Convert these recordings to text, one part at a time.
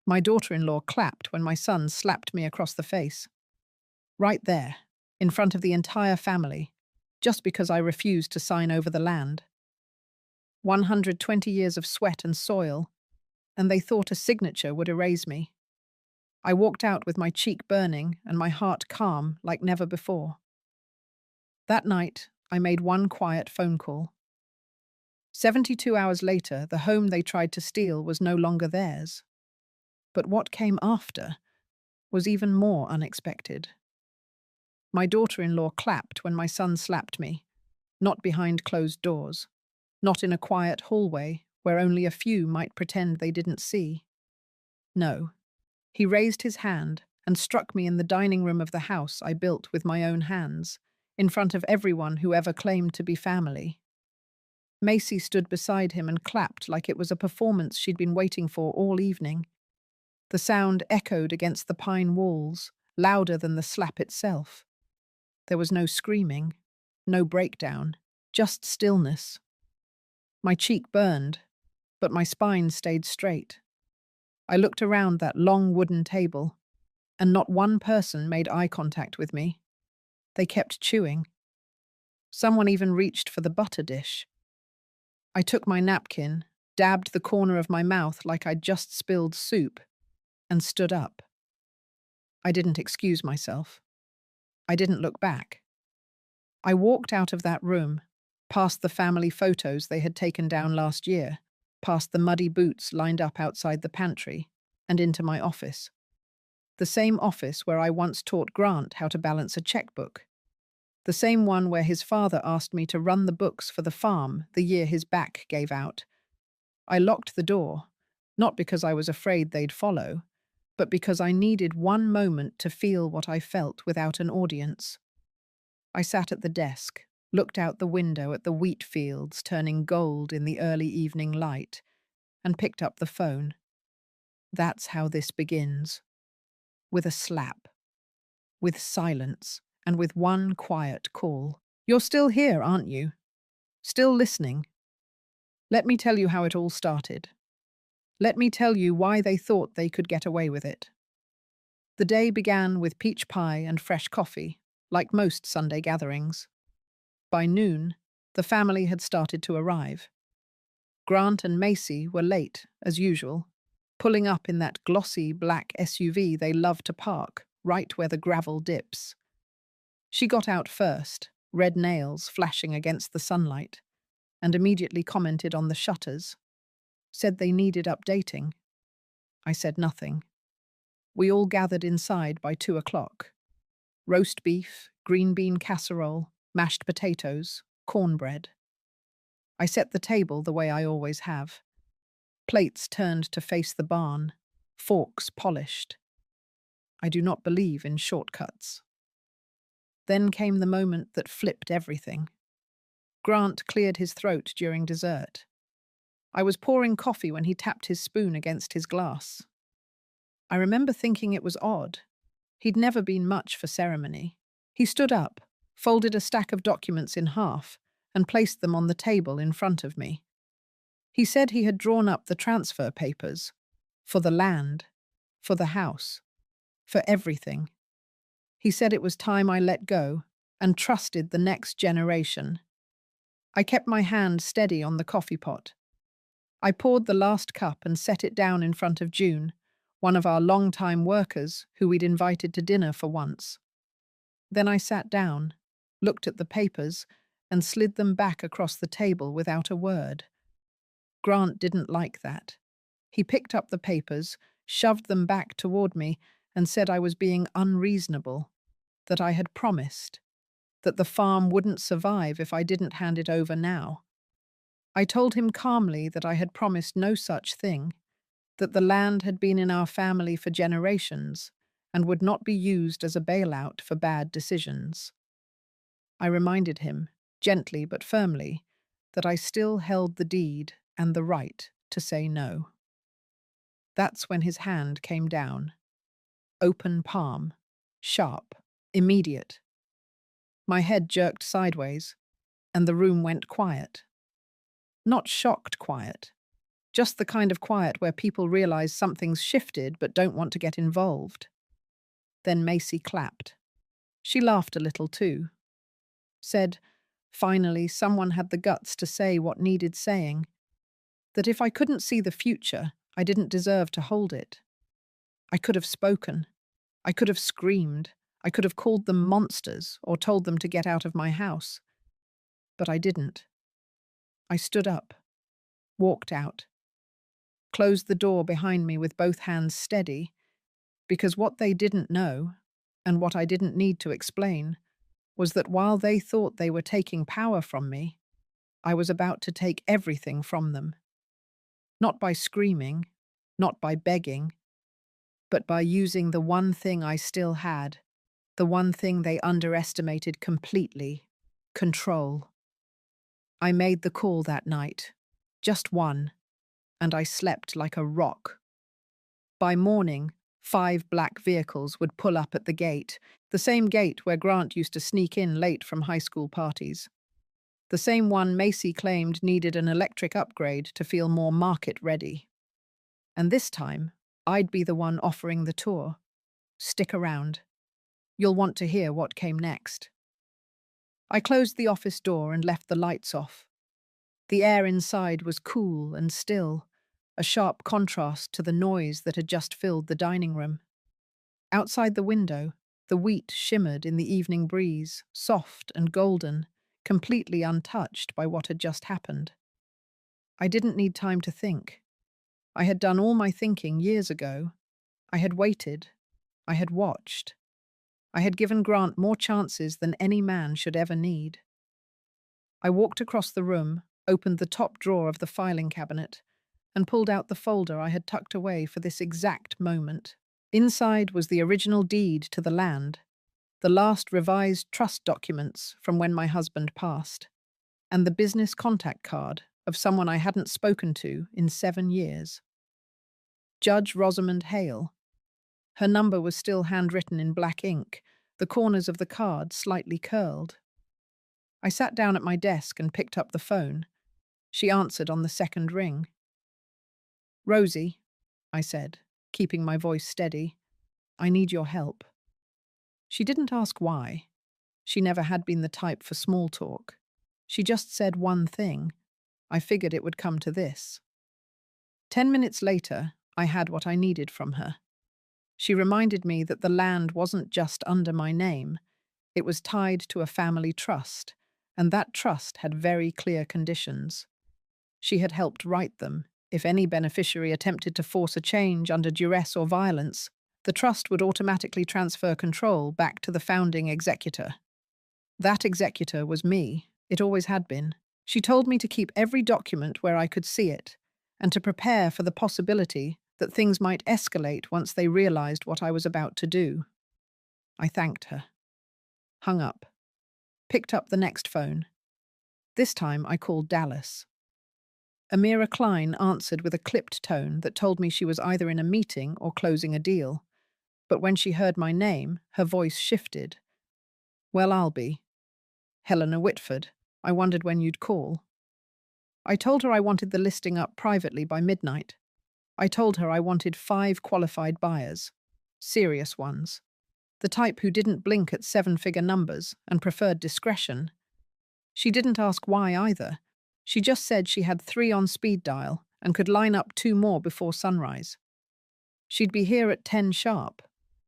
My daughter-in-law clapped when my son slapped me across the face. Right there, in front of the entire family, just because I refused to sign over the land. 120 years of sweat and soil, and they thought a signature would erase me. I walked out with my cheek burning and my heart calm like never before. That night, I made one quiet phone call. 72 hours later, the home they tried to steal was no longer theirs. But what came after was even more unexpected. My daughter-in-law clapped when my son slapped me, not behind closed doors, not in a quiet hallway where only a few might pretend they didn't see. No, he raised his hand and struck me in the dining room of the house I built with my own hands, in front of everyone who ever claimed to be family. Macy stood beside him and clapped like it was a performance she'd been waiting for all evening. The sound echoed against the pine walls, louder than the slap itself. There was no screaming, no breakdown, just stillness. My cheek burned, but my spine stayed straight. I looked around that long wooden table, and not one person made eye contact with me. They kept chewing. Someone even reached for the butter dish. I took my napkin, dabbed the corner of my mouth like I'd just spilled soup, and stood up. I didn't excuse myself. I didn't look back. I walked out of that room, past the family photos they had taken down last year, past the muddy boots lined up outside the pantry, and into my office. The same office where I once taught Grant how to balance a checkbook. The same one where his father asked me to run the books for the farm the year his back gave out. I locked the door, not because I was afraid they'd follow, but because I needed one moment to feel what I felt without an audience. I sat at the desk, looked out the window at the wheat fields turning gold in the early evening light, and picked up the phone. That's how this begins. With a slap. With silence. And with one quiet call. You're still here, aren't you? Still listening? Let me tell you how it all started. Let me tell you why they thought they could get away with it. The day began with peach pie and fresh coffee, like most Sunday gatherings. By noon, the family had started to arrive. Grant and Macy were late, as usual, pulling up in that glossy black SUV they love to park, right where the gravel dips. She got out first, red nails flashing against the sunlight, and immediately commented on the shutters. Said they needed updating. I said nothing. We all gathered inside by 2 o'clock. Roast beef, green bean casserole, mashed potatoes, cornbread. I set the table the way I always have. Plates turned to face the barn, forks polished. I do not believe in shortcuts. Then came the moment that flipped everything. Grant cleared his throat during dessert. I was pouring coffee when he tapped his spoon against his glass. I remember thinking it was odd. He'd never been much for ceremony. He stood up, folded a stack of documents in half, and placed them on the table in front of me. He said he had drawn up the transfer papers. For the land. For the house. For everything. He said it was time I let go and trusted the next generation. I kept my hand steady on the coffee pot. I poured the last cup and set it down in front of June, one of our long-time workers who we'd invited to dinner for once. Then I sat down, looked at the papers, and slid them back across the table without a word. Grant didn't like that. He picked up the papers, shoved them back toward me, and said I was being unreasonable, that I had promised, that the farm wouldn't survive if I didn't hand it over now. I told him calmly that I had promised no such thing, that the land had been in our family for generations and would not be used as a bailout for bad decisions. I reminded him, gently but firmly, that I still held the deed and the right to say no. That's when his hand came down. Open palm, sharp, immediate. My head jerked sideways, and the room went quiet. Not shocked quiet, Just the kind of quiet where people realize something's shifted but don't want to get involved. Then Macy clapped. She laughed a little too. Said, finally, someone had the guts to say what needed saying. That if I couldn't see the future, I didn't deserve to hold it. I could have spoken. I could have screamed. I could have called them monsters or told them to get out of my house. But I didn't. I stood up, walked out, closed the door behind me with both hands steady, because what they didn't know, and what I didn't need to explain, was that while they thought they were taking power from me, I was about to take everything from them. Not by screaming, not by begging, but by using the one thing I still had, the one thing they underestimated completely: control. I made the call that night, just one, and I slept like a rock. By morning, 5 black vehicles would pull up at the gate, the same gate where Grant used to sneak in late from high school parties. The same one Macy claimed needed an electric upgrade to feel more market-ready. And this time, I'd be the one offering the tour. Stick around. You'll want to hear what came next. I closed the office door and left the lights off. The air inside was cool and still, a sharp contrast to the noise that had just filled the dining room. Outside the window, the wheat shimmered in the evening breeze, soft and golden, completely untouched by what had just happened. I didn't need time to think. I had done all my thinking years ago. I had waited. I had watched. I had given Grant more chances than any man should ever need. I walked across the room, opened the top drawer of the filing cabinet, and pulled out the folder I had tucked away for this exact moment. Inside was the original deed to the land, the last revised trust documents from when my husband passed, and the business contact card of someone I hadn't spoken to in 7 years. Judge Rosamond Hale. Her number was still handwritten in black ink, the corners of the card slightly curled. I sat down at my desk and picked up the phone. She answered on the second ring. "Rosie," I said, keeping my voice steady, "I need your help." She didn't ask why. She never had been the type for small talk. She just said one thing. I figured it would come to this. 10 minutes later, I had what I needed from her. She reminded me that the land wasn't just under my name. It was tied to a family trust, and that trust had very clear conditions. She had helped write them. If any beneficiary attempted to force a change under duress or violence, the trust would automatically transfer control back to the founding executor. That executor was me. It always had been. She told me to keep every document where I could see it, and to prepare for the possibility that things might escalate once they realized what I was about to do. I thanked her. Hung up. Picked up the next phone. This time I called Dallas. Amira Klein answered with a clipped tone that told me she was either in a meeting or closing a deal. But when she heard my name, her voice shifted. "Well, I'll be. Helena Whitford. I wondered when you'd call." I told her I wanted the listing up privately by midnight. I told her I wanted 5 qualified buyers. Serious ones. The type who didn't blink at 7-figure numbers and preferred discretion. She didn't ask why either. She just said she had 3 on speed dial and could line up 2 more before sunrise. She'd be here at 10 sharp,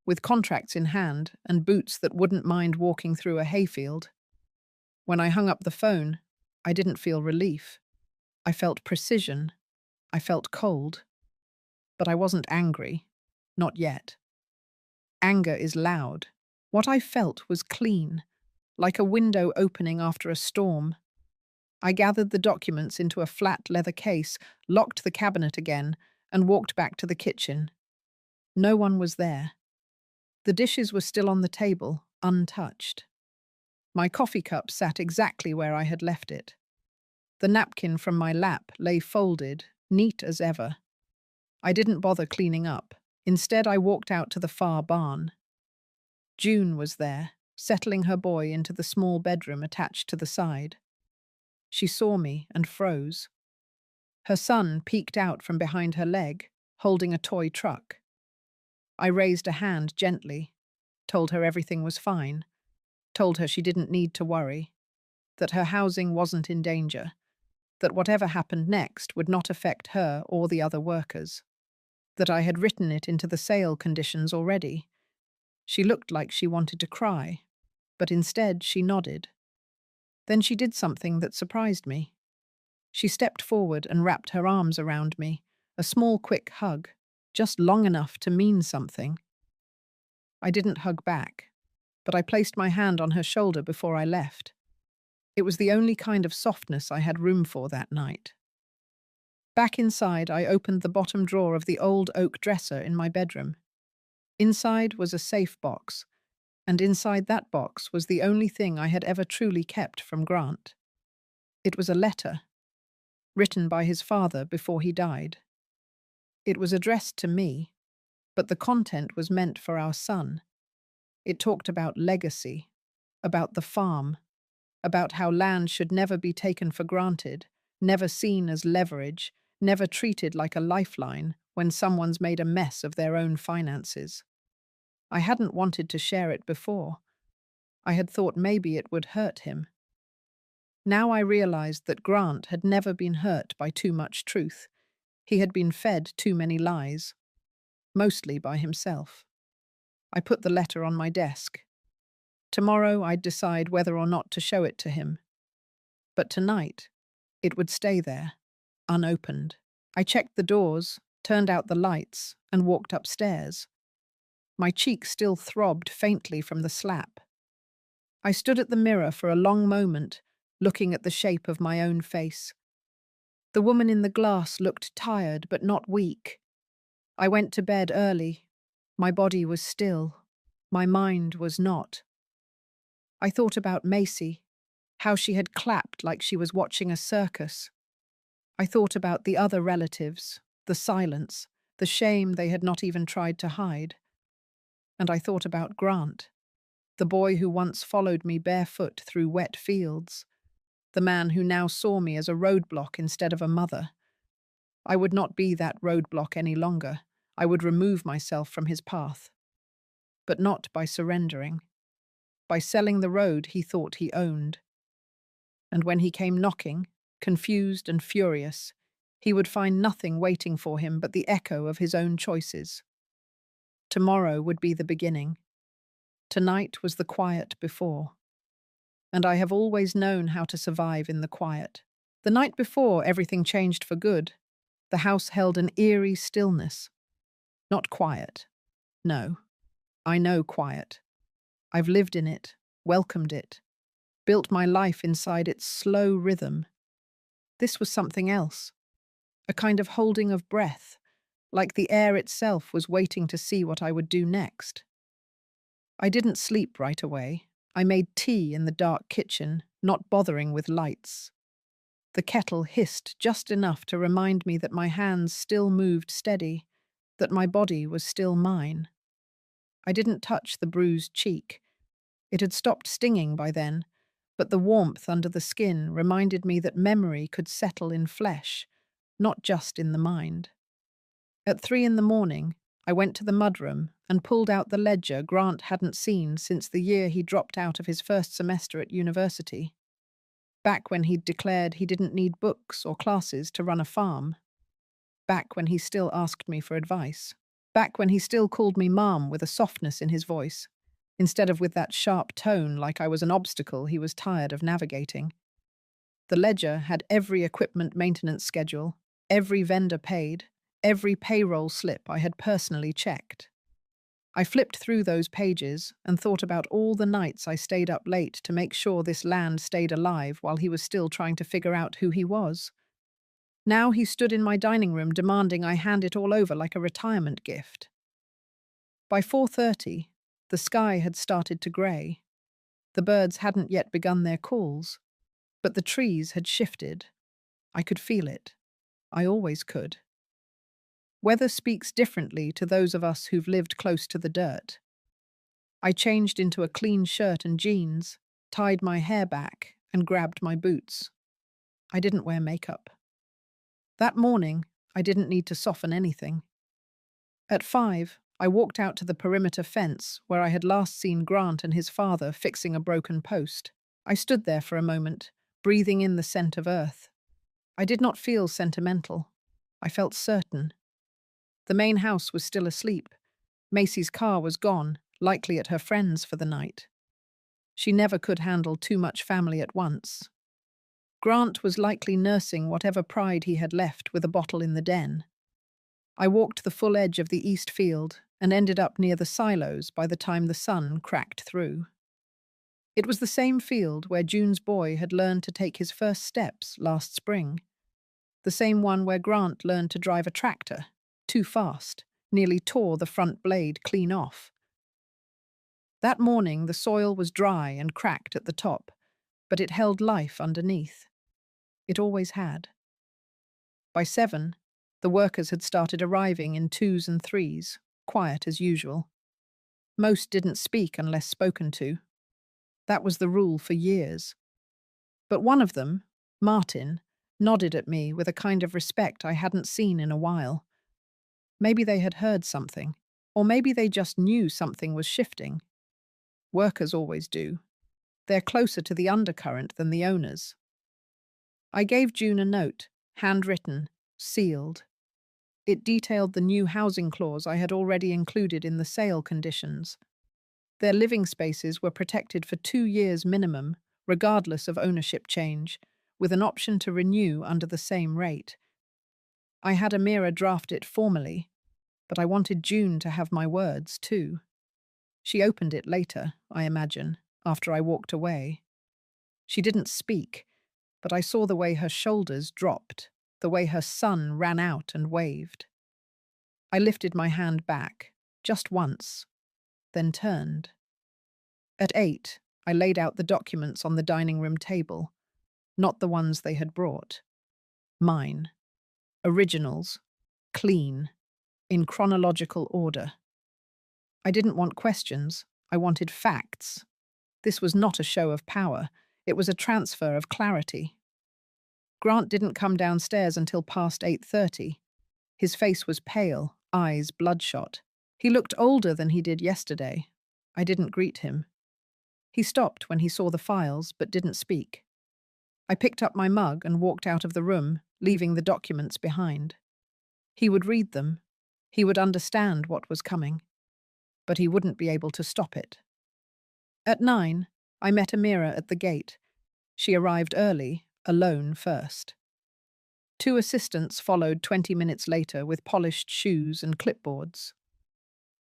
with contracts in hand and boots that wouldn't mind walking through a hayfield. When I hung up the phone, I didn't feel relief. I felt precision. I felt cold. But I wasn't angry. Not yet. Anger is loud. What I felt was clean, like a window opening after a storm. I gathered the documents into a flat leather case, locked the cabinet again, and walked back to the kitchen. No one was there. The dishes were still on the table, untouched. My coffee cup sat exactly where I had left it. The napkin from my lap lay folded, neat as ever. I didn't bother cleaning up. Instead, I walked out to the far barn. June was there, settling her boy into the small bedroom attached to the side. She saw me and froze. Her son peeked out from behind her leg, holding a toy truck. I raised a hand gently, told her everything was fine, told her she didn't need to worry, that her housing wasn't in danger, that whatever happened next would not affect her or the other workers, that I had written it into the sale conditions already. She looked like she wanted to cry, but instead she nodded. Then she did something that surprised me. She stepped forward and wrapped her arms around me, a small, quick hug, just long enough to mean something. I didn't hug back, but I placed my hand on her shoulder before I left. It was the only kind of softness I had room for that night. Back inside, I opened the bottom drawer of the old oak dresser in my bedroom. Inside was a safe box, and inside that box was the only thing I had ever truly kept from Grant. It was a letter, written by his father before he died. It was addressed to me, but the content was meant for our son. It talked about legacy, about the farm, about how land should never be taken for granted, never seen as leverage, never treated like a lifeline when someone's made a mess of their own finances. I hadn't wanted to share it before. I had thought maybe it would hurt him. Now I realized that Grant had never been hurt by too much truth. He had been fed too many lies, mostly by himself. I put the letter on my desk. Tomorrow I'd decide whether or not to show it to him. But tonight, it would stay there, unopened. I checked the doors, turned out the lights, and walked upstairs. My cheek still throbbed faintly from the slap. I stood at the mirror for a long moment, looking at the shape of my own face. The woman in the glass looked tired but not weak. I went to bed early. My body was still. My mind was not. I thought about Macy, how she had clapped like she was watching a circus. I thought about the other relatives, the silence, the shame they had not even tried to hide. And I thought about Grant, the boy who once followed me barefoot through wet fields, the man who now saw me as a roadblock instead of a mother. I would not be that roadblock any longer. I would remove myself from his path. But not by surrendering. By selling the road he thought he owned. And when he came knocking, confused and furious, he would find nothing waiting for him but the echo of his own choices. Tomorrow would be the beginning. Tonight was the quiet before. And I have always known how to survive in the quiet. The night before, everything changed for good. The house held an eerie stillness. Not quiet. No. I know quiet. I've lived in it, welcomed it, built my life inside its slow rhythm. This was something else. A kind of holding of breath, like the air itself was waiting to see what I would do next. I didn't sleep right away. I made tea in the dark kitchen, not bothering with lights. The kettle hissed just enough to remind me that my hands still moved steady, that my body was still mine. I didn't touch the bruised cheek. It had stopped stinging by then, but the warmth under the skin reminded me that memory could settle in flesh, not just in the mind. At 3 a.m, I went to the mudroom and pulled out the ledger Grant hadn't seen since the year he dropped out of his first semester at university. Back when he'd declared he didn't need books or classes to run a farm. Back when he still asked me for advice. Back when he still called me Mom with a softness in his voice, instead of with that sharp tone like I was an obstacle he was tired of navigating. The ledger had every equipment maintenance schedule, every vendor paid, every payroll slip I had personally checked. I flipped through those pages and thought about all the nights I stayed up late to make sure this land stayed alive while he was still trying to figure out who he was. Now he stood in my dining room demanding I hand it all over like a retirement gift. By 4:30, the sky had started to grey. The birds hadn't yet begun their calls, but the trees had shifted. I could feel it. I always could. Weather speaks differently to those of us who've lived close to the dirt. I changed into a clean shirt and jeans, tied my hair back, and grabbed my boots. I didn't wear makeup. That morning, I didn't need to soften anything. At 5, I walked out to the perimeter fence where I had last seen Grant and his father fixing a broken post. I stood there for a moment, breathing in the scent of earth. I did not feel sentimental. I felt certain. The main house was still asleep. Macy's car was gone, likely at her friend's for the night. She never could handle too much family at once. Grant was likely nursing whatever pride he had left with a bottle in the den. I walked the full edge of the east field and ended up near the silos by the time the sun cracked through. It was the same field where June's boy had learned to take his first steps last spring. The same one where Grant learned to drive a tractor, too fast, nearly tore the front blade clean off. That morning the soil was dry and cracked at the top, but it held life underneath. It always had. By 7, the workers had started arriving in 2s and 3s, quiet as usual. Most didn't speak unless spoken to. That was the rule for years. But one of them, Martin, nodded at me with a kind of respect I hadn't seen in a while. Maybe they had heard something, or maybe they just knew something was shifting. Workers always do. They're closer to the undercurrent than the owners. I gave June a note, handwritten, sealed. It detailed the new housing clause I had already included in the sale conditions. Their living spaces were protected for 2 years minimum, regardless of ownership change, with an option to renew under the same rate. I had Amira draft it formally, but I wanted June to have my words too. She opened it later, I imagine, after I walked away. She didn't speak, but I saw the way her shoulders dropped, the way her son ran out and waved. I lifted my hand back, just once, then turned. At 8, I laid out the documents on the dining room table, not the ones they had brought. Mine. Originals. Clean. In chronological order. I didn't want questions, I wanted facts. This was not a show of power, it was a transfer of clarity. Grant didn't come downstairs until past 8:30. His face was pale, eyes bloodshot. He looked older than he did yesterday. I didn't greet him. He stopped when he saw the files, but didn't speak. I picked up my mug and walked out of the room, leaving the documents behind. He would read them. He would understand what was coming. But he wouldn't be able to stop it. At 9, I met Amira at the gate. She arrived early, alone first. 2 assistants followed 20 minutes later with polished shoes and clipboards.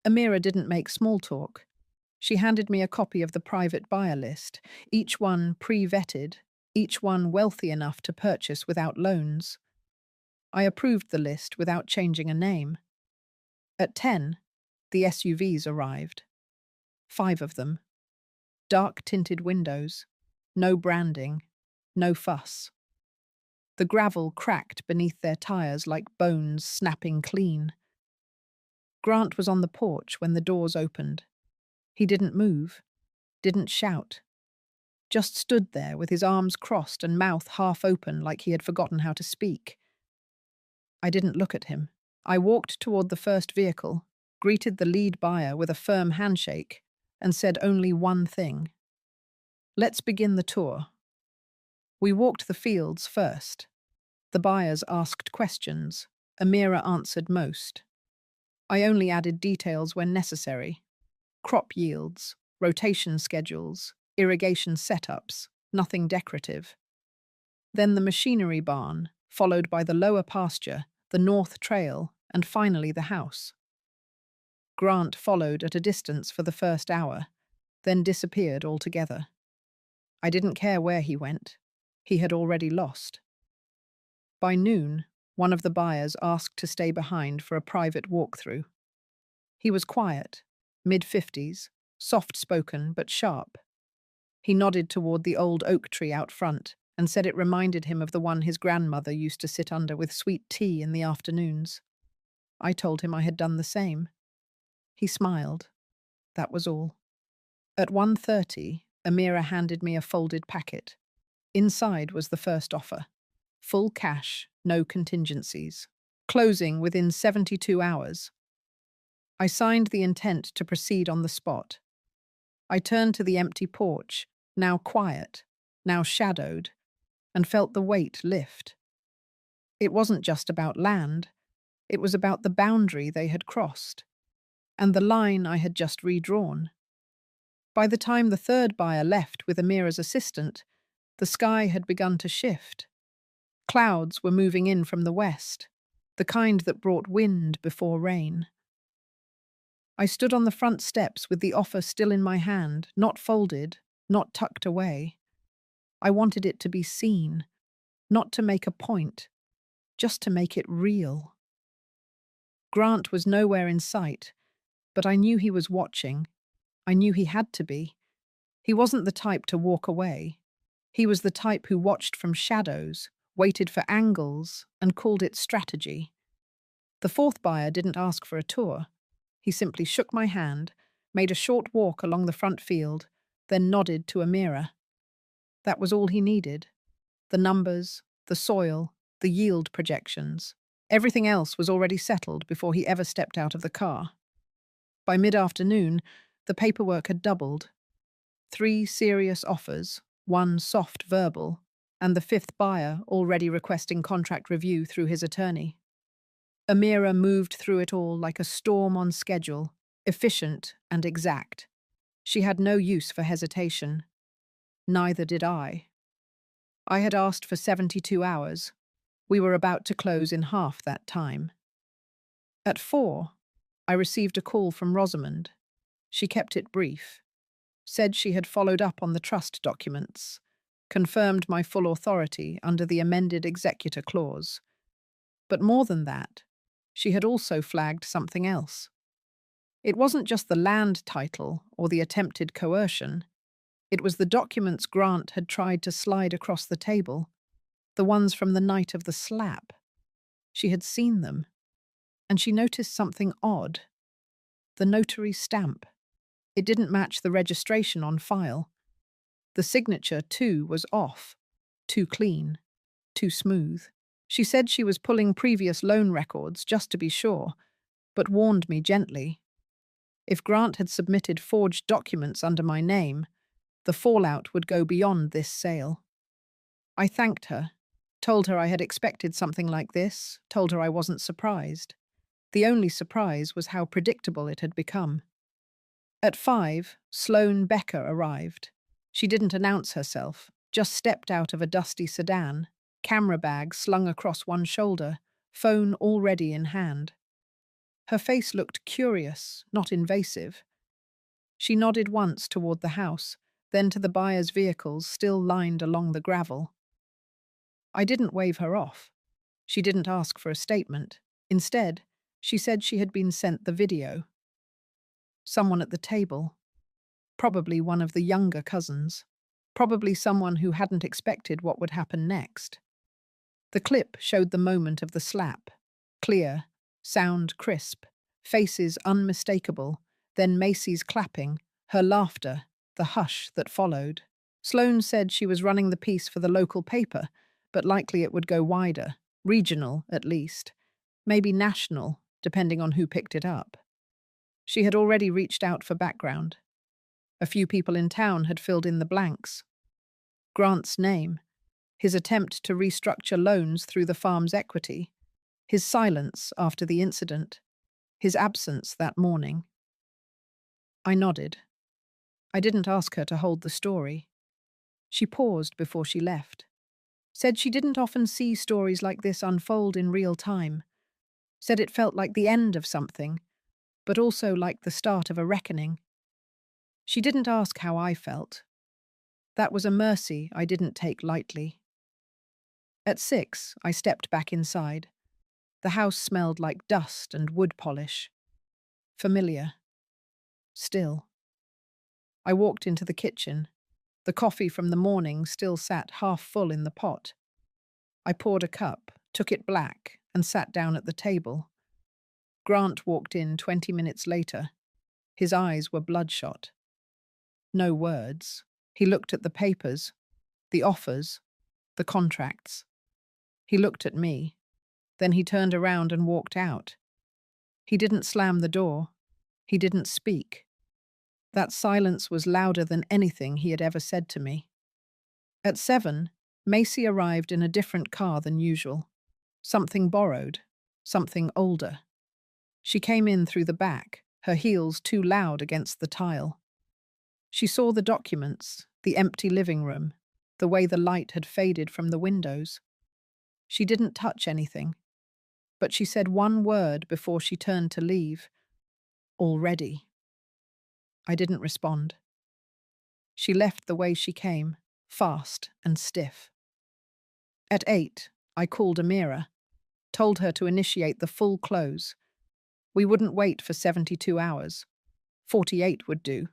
Amira didn't make small talk. She handed me a copy of the private buyer list, each one pre-vetted, each one wealthy enough to purchase without loans. I approved the list without changing a name. At 10, the SUVs arrived. 5 of them. Dark-tinted windows. No branding. No fuss. The gravel cracked beneath their tires like bones snapping clean. Grant was on the porch when the doors opened. He didn't move, didn't shout. Just stood there with his arms crossed and mouth half open like he had forgotten how to speak. I didn't look at him. I walked toward the first vehicle, greeted the lead buyer with a firm handshake, and said only one thing. Let's begin the tour. We walked the fields first. The buyers asked questions. Amira answered most. I only added details when necessary. Crop yields, rotation schedules, irrigation setups, nothing decorative. Then the machinery barn, followed by the lower pasture, the north trail, and finally the house. Grant followed at a distance for the first hour, then disappeared altogether. I didn't care where he went. He had already lost. By noon, one of the buyers asked to stay behind for a private walkthrough. He was quiet, mid-50s, soft-spoken but sharp. He nodded toward the old oak tree out front and said it reminded him of the one his grandmother used to sit under with sweet tea in the afternoons. I told him I had done the same. He smiled. That was all. At 1:30, Amira handed me a folded packet. Inside was the first offer. Full cash, no contingencies. Closing within 72 hours. I signed the intent to proceed on the spot. I turned to the empty porch, now quiet, now shadowed, and felt the weight lift. It wasn't just about land, it was about the boundary they had crossed, and the line I had just redrawn. By the time the third buyer left with Amira's assistant, the sky had begun to shift. Clouds were moving in from the west, the kind that brought wind before rain. I stood on the front steps with the offer still in my hand, not folded, not tucked away. I wanted it to be seen, not to make a point, just to make it real. Grant was nowhere in sight, but I knew he was watching. I knew he had to be. He wasn't the type to walk away. He was the type who watched from shadows, waited for angles, and called it strategy. The fourth buyer didn't ask for a tour. He simply shook my hand, made a short walk along the front field, then nodded to Amira. That was all he needed. The numbers, the soil, the yield projections. Everything else was already settled before he ever stepped out of the car. By mid-afternoon, the paperwork had doubled. 3 serious offers, 1 soft verbal, and the fifth buyer already requesting contract review through his attorney. Amira moved through it all like a storm on schedule, efficient and exact. She had no use for hesitation. Neither did I. I had asked for 72 hours. We were about to close in half that time. At 4, I received a call from Rosamond. She kept it brief. Said she had followed up on the trust documents, confirmed my full authority under the amended executor clause. But more than that, she had also flagged something else. It wasn't just the land title or the attempted coercion. It was the documents Grant had tried to slide across the table, the ones from the night of the slap. She had seen them, and she noticed something odd. The notary stamp. It didn't match the registration on file. The signature, too, was off. Too clean. Too smooth. She said she was pulling previous loan records just to be sure, but warned me gently. If Grant had submitted forged documents under my name, the fallout would go beyond this sale. I thanked her, told her I had expected something like this, told her I wasn't surprised. The only surprise was how predictable it had become. At 5, Sloane Becker arrived. She didn't announce herself, just stepped out of a dusty sedan, camera bag slung across one shoulder, phone already in hand. Her face looked curious, not invasive. She nodded once toward the house, then to the buyer's vehicles still lined along the gravel. I didn't wave her off. She didn't ask for a statement. Instead, she said she had been sent the video. Someone at the table. Probably one of the younger cousins. Probably someone who hadn't expected what would happen next. The clip showed the moment of the slap. Clear, sound crisp, faces unmistakable, then Macy's clapping, her laughter, the hush that followed. Sloane said she was running the piece for the local paper, but likely it would go wider, regional at least, maybe national, depending on who picked it up. She had already reached out for background. A few people in town had filled in the blanks. Grant's name, his attempt to restructure loans through the farm's equity, his silence after the incident, his absence that morning. I nodded. I didn't ask her to hold the story. She paused before she left. Said she didn't often see stories like this unfold in real time. Said it felt like the end of something, but also like the start of a reckoning. She didn't ask how I felt. That was a mercy I didn't take lightly. At 6, I stepped back inside. The house smelled like dust and wood polish. Familiar. Still. I walked into the kitchen. The coffee from the morning still sat half full in the pot. I poured a cup, took it black, and sat down at the table. Grant walked in 20 minutes later. His eyes were bloodshot. No words. He looked at the papers, the offers, the contracts. He looked at me. Then he turned around and walked out. He didn't slam the door. He didn't speak. That silence was louder than anything he had ever said to me. At 7, Macy arrived in a different car than usual. Something borrowed. Something older. She came in through the back, her heels too loud against the tile. She saw the documents, the empty living room, the way the light had faded from the windows. She didn't touch anything, but she said one word before she turned to leave. Already. I didn't respond. She left the way she came, fast and stiff. At 8, I called Amira, told her to initiate the full close. We wouldn't wait for 72 hours. 48 would do.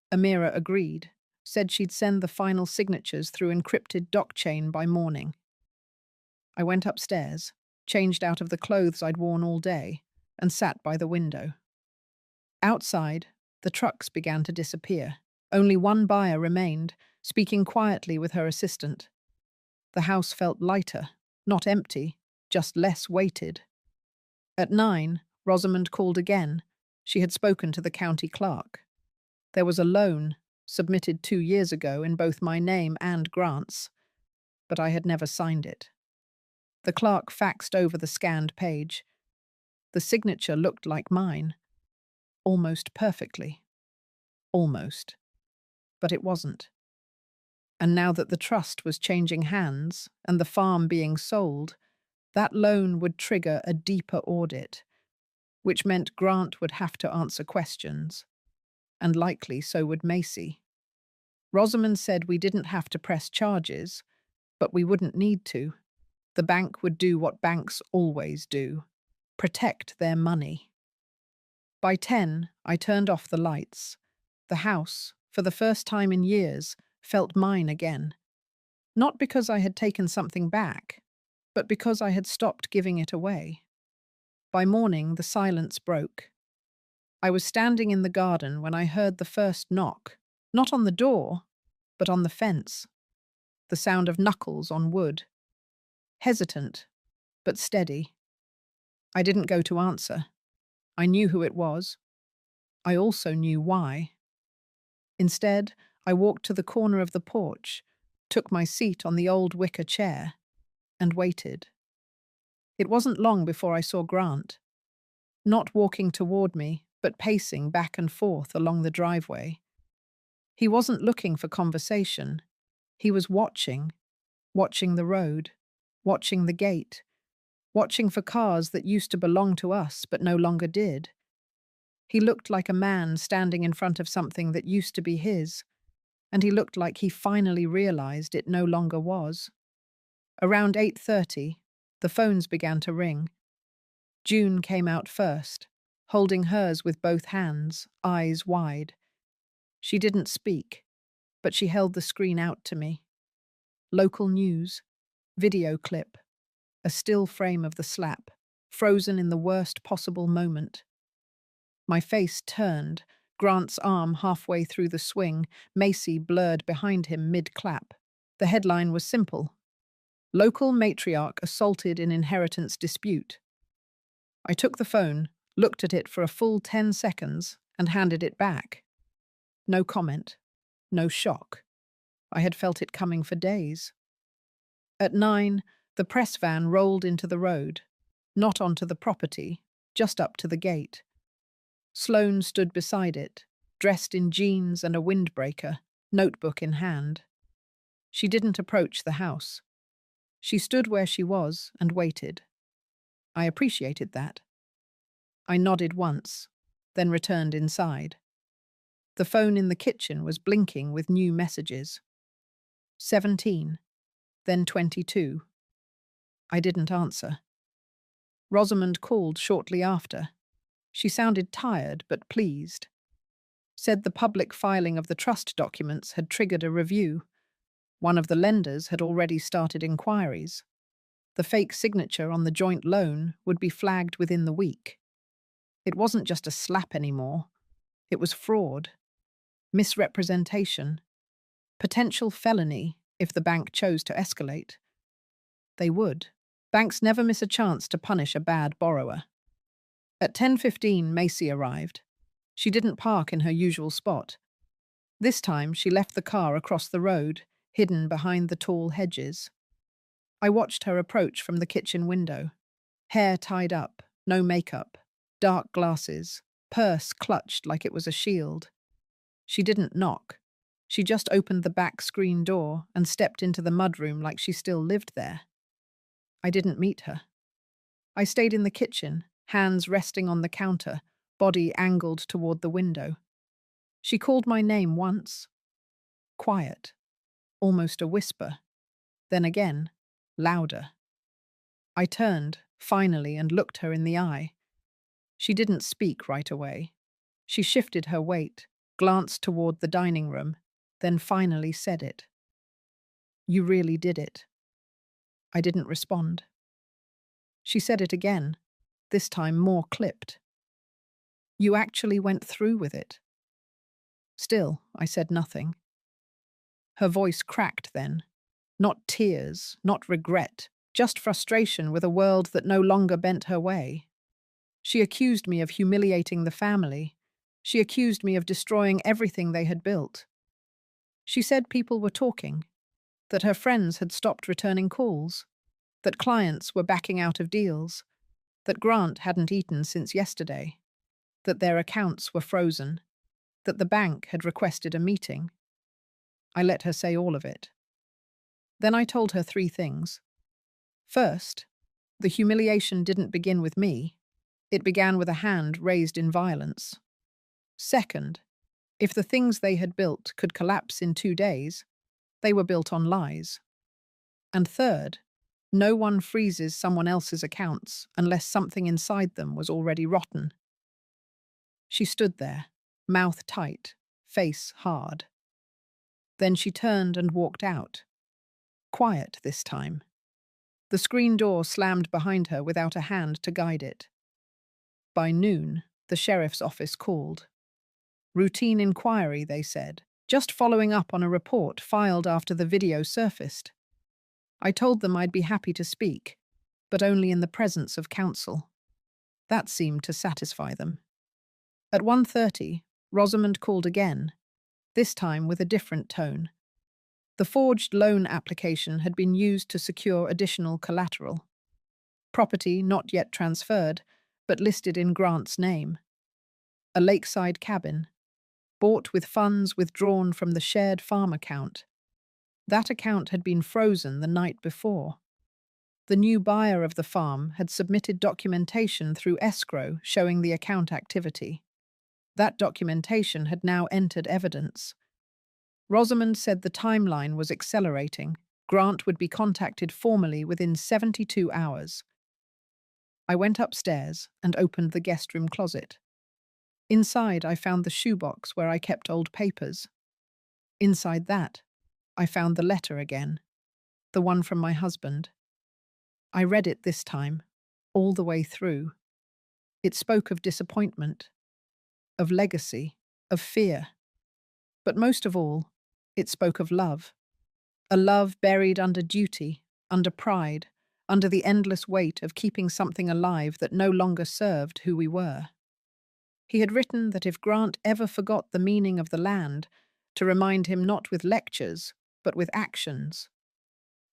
Amira agreed, said she'd send the final signatures through encrypted doc chain by morning. I went upstairs, changed out of the clothes I'd worn all day, and sat by the window. Outside, the trucks began to disappear. Only one buyer remained, speaking quietly with her assistant. The house felt lighter, not empty, just less weighted. At 9, Rosamond called again. She had spoken to the county clerk. There was a loan, submitted 2 years ago in both my name and Grant's, but I had never signed it. The clerk faxed over the scanned page. The signature looked like mine. Almost perfectly. Almost. But it wasn't. And now that the trust was changing hands and the farm being sold, that loan would trigger a deeper audit, which meant Grant would have to answer questions. And likely so would Macy. Rosamond said we didn't have to press charges, but we wouldn't need to. The bank would do what banks always do, protect their money. By 10, I turned off the lights. The house, for the first time in years, felt mine again. Not because I had taken something back, but because I had stopped giving it away. By morning, the silence broke. I was standing in the garden when I heard the first knock, not on the door, but on the fence. The sound of knuckles on wood. Hesitant, but steady. I didn't go to answer. I knew who it was. I also knew why. Instead, I walked to the corner of the porch, took my seat on the old wicker chair, and waited. It wasn't long before I saw Grant. Not walking toward me, but pacing back and forth along the driveway. He wasn't looking for conversation. He was watching the road, watching the gate, watching for cars that used to belong to us but no longer did. He looked like a man standing in front of something that used to be his, and he looked like he finally realized it no longer was. Around 8:30, the phones began to ring. June came out first, holding hers with both hands, eyes wide. She didn't speak, but she held the screen out to me. Local news, video clip, a still frame of the slap, frozen in the worst possible moment. My face turned, Grant's arm halfway through the swing, Macy blurred behind him mid-clap. The headline was simple. Local matriarch assaulted in inheritance dispute. I took the phone, looked at it for a full 10 seconds, and handed it back. No comment. No shock. I had felt it coming for days. At 9, the press van rolled into the road, not onto the property, just up to the gate. Sloane stood beside it, dressed in jeans and a windbreaker, notebook in hand. She didn't approach the house. She stood where she was and waited. I appreciated that. I nodded once, then returned inside. The phone in the kitchen was blinking with new messages. 17, then 22. I didn't answer. Rosamond called shortly after. She sounded tired but pleased. Said the public filing of the trust documents had triggered a review. One of the lenders had already started inquiries. The fake signature on the joint loan would be flagged within the week. It wasn't just a slap anymore. It was fraud, misrepresentation, potential felony if the bank chose to escalate. They would. Banks never miss a chance to punish a bad borrower. At 10:15, Macy arrived. She didn't park in her usual spot. This time, she left the car across the road, hidden behind the tall hedges. I watched her approach from the kitchen window. Hair tied up, no makeup, dark glasses, purse clutched like it was a shield. She didn't knock. She just opened the back screen door and stepped into the mudroom like she still lived there. I didn't meet her. I stayed in the kitchen, hands resting on the counter, body angled toward the window. She called my name once. Quiet, almost a whisper. Then again, louder. I turned, finally, and looked her in the eye. She didn't speak right away. She shifted her weight, glanced toward the dining room, then finally said it. "You really did it." I didn't respond. She said it again, this time more clipped. "You actually went through with it." Still, I said nothing. Her voice cracked then. Not tears, not regret, just frustration with a world that no longer bent her way. She accused me of humiliating the family. She accused me of destroying everything they had built. She said people were talking, that her friends had stopped returning calls, that clients were backing out of deals, that Grant hadn't eaten since yesterday, that their accounts were frozen, that the bank had requested a meeting. I let her say all of it. Then I told her 3 things. First, the humiliation didn't begin with me. It began with a hand raised in violence. Second, if the things they had built could collapse in 2 days, they were built on lies. And third, no one freezes someone else's accounts unless something inside them was already rotten. She stood there, mouth tight, face hard. Then she turned and walked out. Quiet this time. The screen door slammed behind her without a hand to guide it. By noon, the sheriff's office called. Routine inquiry, they said, just following up on a report filed after the video surfaced. I told them I'd be happy to speak, but only in the presence of counsel. That seemed to satisfy them. At 1:30, Rosamond called again, this time with a different tone. The forged loan application had been used to secure additional collateral. Property not yet transferred, but listed in Grant's name. A lakeside cabin, bought with funds withdrawn from the shared farm account. That account had been frozen the night before. The new buyer of the farm had submitted documentation through escrow showing the account activity. That documentation had now entered evidence. Rosamond said the timeline was accelerating. Grant would be contacted formally within 72 hours. I went upstairs and opened the guest room closet. Inside, I found the shoebox where I kept old papers. Inside that, I found the letter again, the one from my husband. I read it this time, all the way through. It spoke of disappointment, of legacy, of fear. But most of all, it spoke of love. A love buried under duty, under pride, under the endless weight of keeping something alive that no longer served who we were. He had written that if Grant ever forgot the meaning of the land, to remind him not with lectures, but with actions.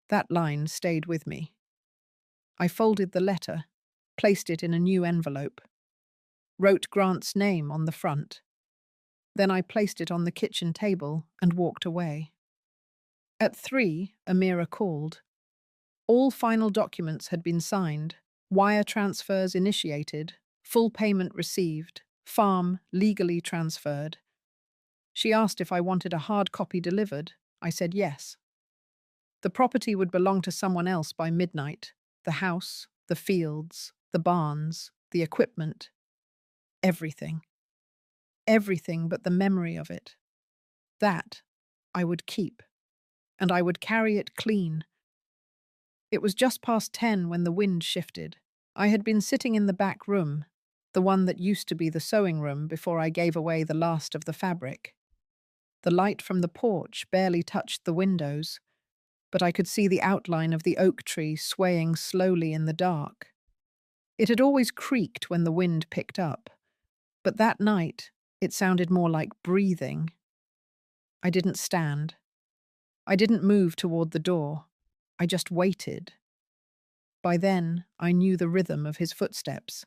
That line stayed with me. I folded the letter, placed it in a new envelope, wrote Grant's name on the front. Then I placed it on the kitchen table and walked away. At 3, Amira called. All final documents had been signed, wire transfers initiated, full payment received, farm legally transferred. She asked if I wanted a hard copy delivered. I said yes. The property would belong to someone else by midnight. The house, the fields, the barns, the equipment. Everything. Everything but the memory of it. That I would keep. And I would carry it clean. It was just past 10 when the wind shifted. I had been sitting in the back room, the one that used to be the sewing room before I gave away the last of the fabric. The light from the porch barely touched the windows, but I could see the outline of the oak tree swaying slowly in the dark. It had always creaked when the wind picked up, but that night it sounded more like breathing. I didn't stand. I didn't move toward the door. I just waited. By then, I knew the rhythm of his footsteps.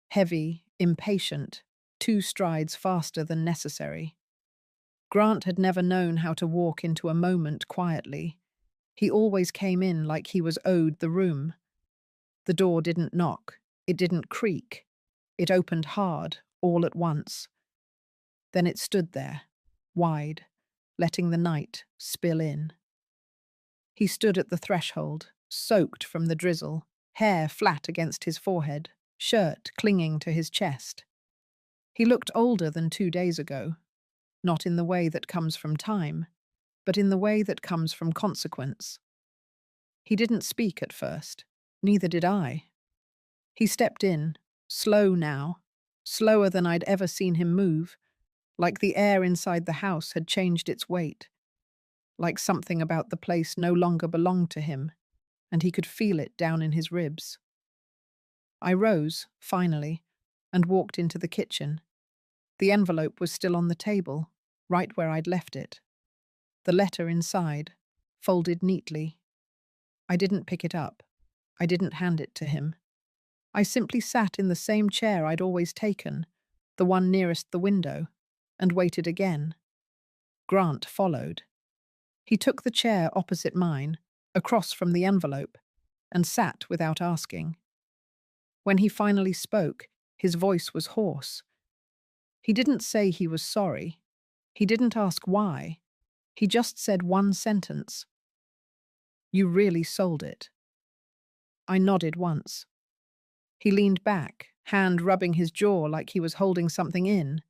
Heavy, impatient, 2 strides faster than necessary. Grant had never known how to walk into a moment quietly. He always came in like he was owed the room. The door didn't knock. It didn't creak. It opened hard, all at once. Then it stood there, wide, letting the night spill in. He stood at the threshold, soaked from the drizzle, hair flat against his forehead, shirt clinging to his chest. He looked older than 2 days ago, not in the way that comes from time, but in the way that comes from consequence. He didn't speak at first. Neither did I. He stepped in, slow now, slower than I'd ever seen him move, like the air inside the house had changed its weight, like something about the place no longer belonged to him, and he could feel it down in his ribs. I rose, finally, and walked into the kitchen. The envelope was still on the table, right where I'd left it. The letter inside, folded neatly. I didn't pick it up. I didn't hand it to him. I simply sat in the same chair I'd always taken, the one nearest the window, and waited again. Grant followed. He took the chair opposite mine, across from the envelope, and sat without asking. When he finally spoke, his voice was hoarse. He didn't say he was sorry. He didn't ask why. He just said one sentence. "You really sold it." I nodded once. He leaned back, hand rubbing his jaw like he was holding something in.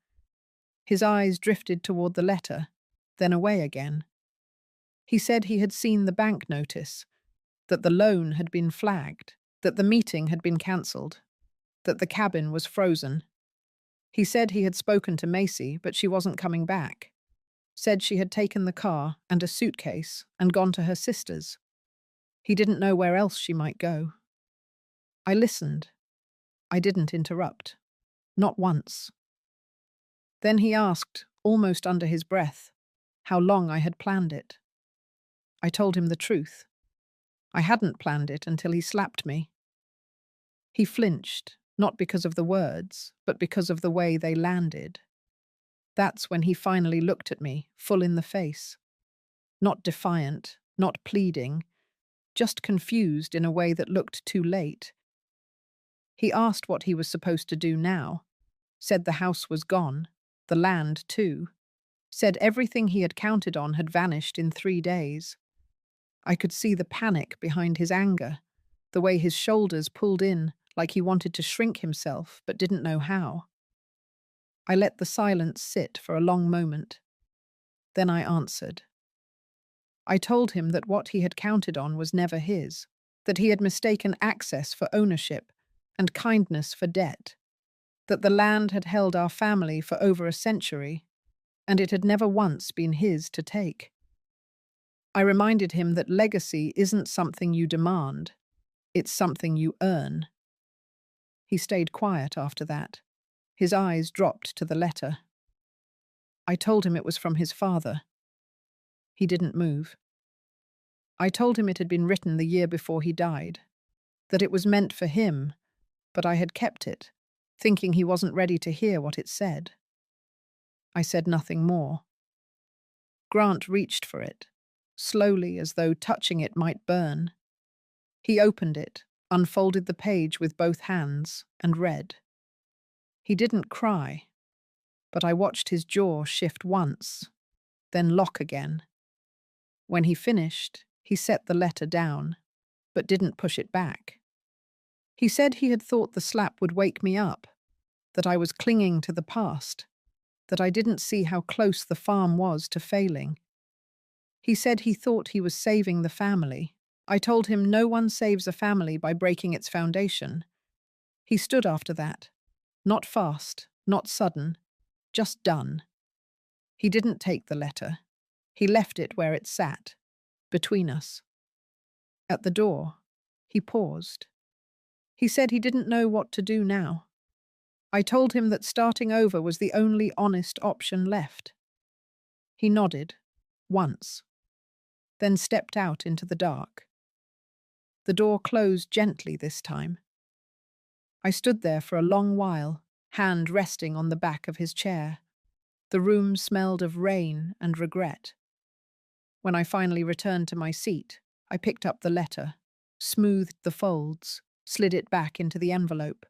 His eyes drifted toward the letter, then away again. He said he had seen the bank notice, that the loan had been flagged, that the meeting had been cancelled, that the cabin was frozen. He said he had spoken to Macy, but she wasn't coming back. Said she had taken the car and a suitcase and gone to her sister's. He didn't know where else she might go. I listened. I didn't interrupt. Not once. Then he asked, almost under his breath, how long I had planned it. I told him the truth. I hadn't planned it until he slapped me. He flinched, not because of the words, but because of the way they landed. That's when he finally looked at me, full in the face. Not defiant, not pleading, just confused in a way that looked too late. He asked what he was supposed to do now, said the house was gone, the land too, said everything he had counted on had vanished in 3 days. I could see the panic behind his anger, the way his shoulders pulled in like he wanted to shrink himself but didn't know how. I let the silence sit for a long moment. Then I answered. I told him that what he had counted on was never his, that he had mistaken access for ownership and kindness for debt, that the land had held our family for over a century, and it had never once been his to take. I reminded him that legacy isn't something you demand, it's something you earn. He stayed quiet after that. His eyes dropped to the letter. I told him it was from his father. He didn't move. I told him it had been written the year before he died, that it was meant for him, but I had kept it, thinking he wasn't ready to hear what it said. I said nothing more. Grant reached for it, slowly as though touching it might burn. He opened it, unfolded the page with both hands, and read. He didn't cry, but I watched his jaw shift once, then lock again. When he finished, he set the letter down, but didn't push it back. He said he had thought the slap would wake me up, that I was clinging to the past, that I didn't see how close the farm was to failing. He said he thought he was saving the family. I told him no one saves a family by breaking its foundation. He stood after that. Not fast, not sudden, just done. He didn't take the letter. He left it where it sat, between us. At the door, he paused. He said he didn't know what to do now. I told him that starting over was the only honest option left. He nodded, once, then stepped out into the dark. The door closed gently this time. I stood there for a long while, hand resting on the back of his chair. The room smelled of rain and regret. When I finally returned to my seat, I picked up the letter, smoothed the folds, slid it back into the envelope.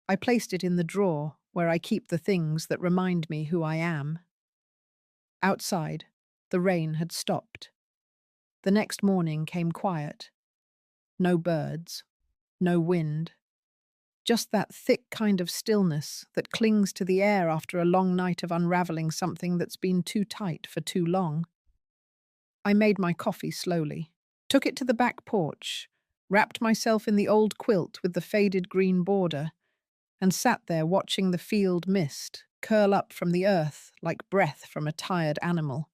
I placed it in the drawer where I keep the things that remind me who I am. Outside, the rain had stopped. The next morning came quiet. No birds, no wind. Just that thick kind of stillness that clings to the air after a long night of unraveling something that's been too tight for too long. I made my coffee slowly, took it to the back porch, wrapped myself in the old quilt with the faded green border, and sat there watching the field mist curl up from the earth like breath from a tired animal.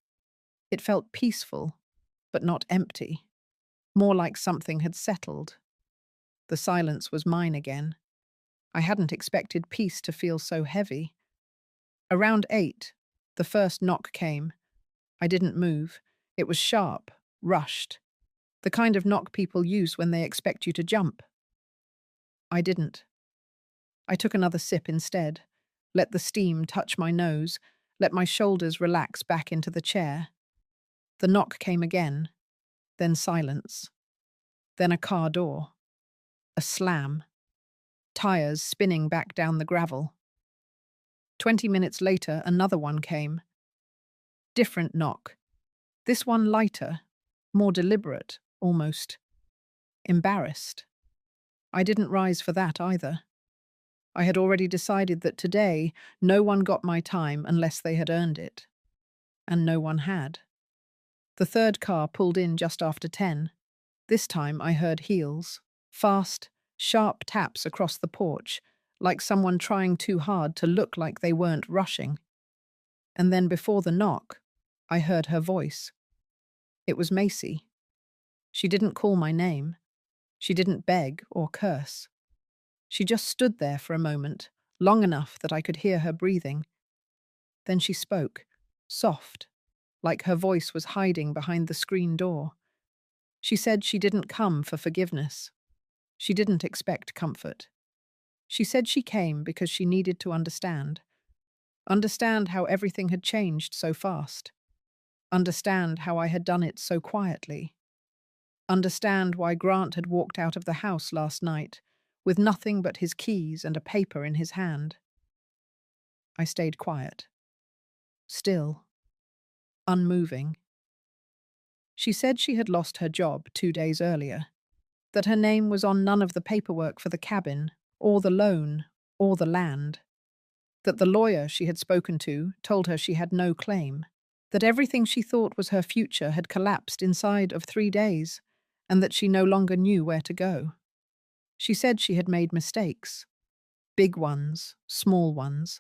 It felt peaceful, but not empty, more like something had settled. The silence was mine again. I hadn't expected peace to feel so heavy. Around 8, the first knock came. I didn't move. It was sharp, rushed, the kind of knock people use when they expect you to jump. I didn't. I took another sip instead, let the steam touch my nose, let my shoulders relax back into the chair. The knock came again, then silence, then a car door, a slam, tires spinning back down the gravel. 20 minutes later, another one came. Different knock. This one lighter, more deliberate, almost embarrassed. I didn't rise for that either. I had already decided that today no one got my time unless they had earned it. And no one had. The third car pulled in just after 10. This time I heard heels, fast, sharp taps across the porch, like someone trying too hard to look like they weren't rushing. And then before the knock, I heard her voice. It was Macy. She didn't call my name. She didn't beg or curse. She just stood there for a moment, long enough that I could hear her breathing. Then she spoke, soft, like her voice was hiding behind the screen door. She said she didn't come for forgiveness. She didn't expect comfort. She said she came because she needed to understand. Understand how everything had changed so fast. Understand how I had done it so quietly. Understand why Grant had walked out of the house last night, with nothing but his keys and a paper in his hand. I stayed quiet. Still. Unmoving. She said she had lost her job 2 days earlier, that her name was on none of the paperwork for the cabin, or the loan, or the land, that the lawyer she had spoken to told her she had no claim, that everything she thought was her future had collapsed inside of 3 days, and that she no longer knew where to go. She said she had made mistakes. Big ones, small ones.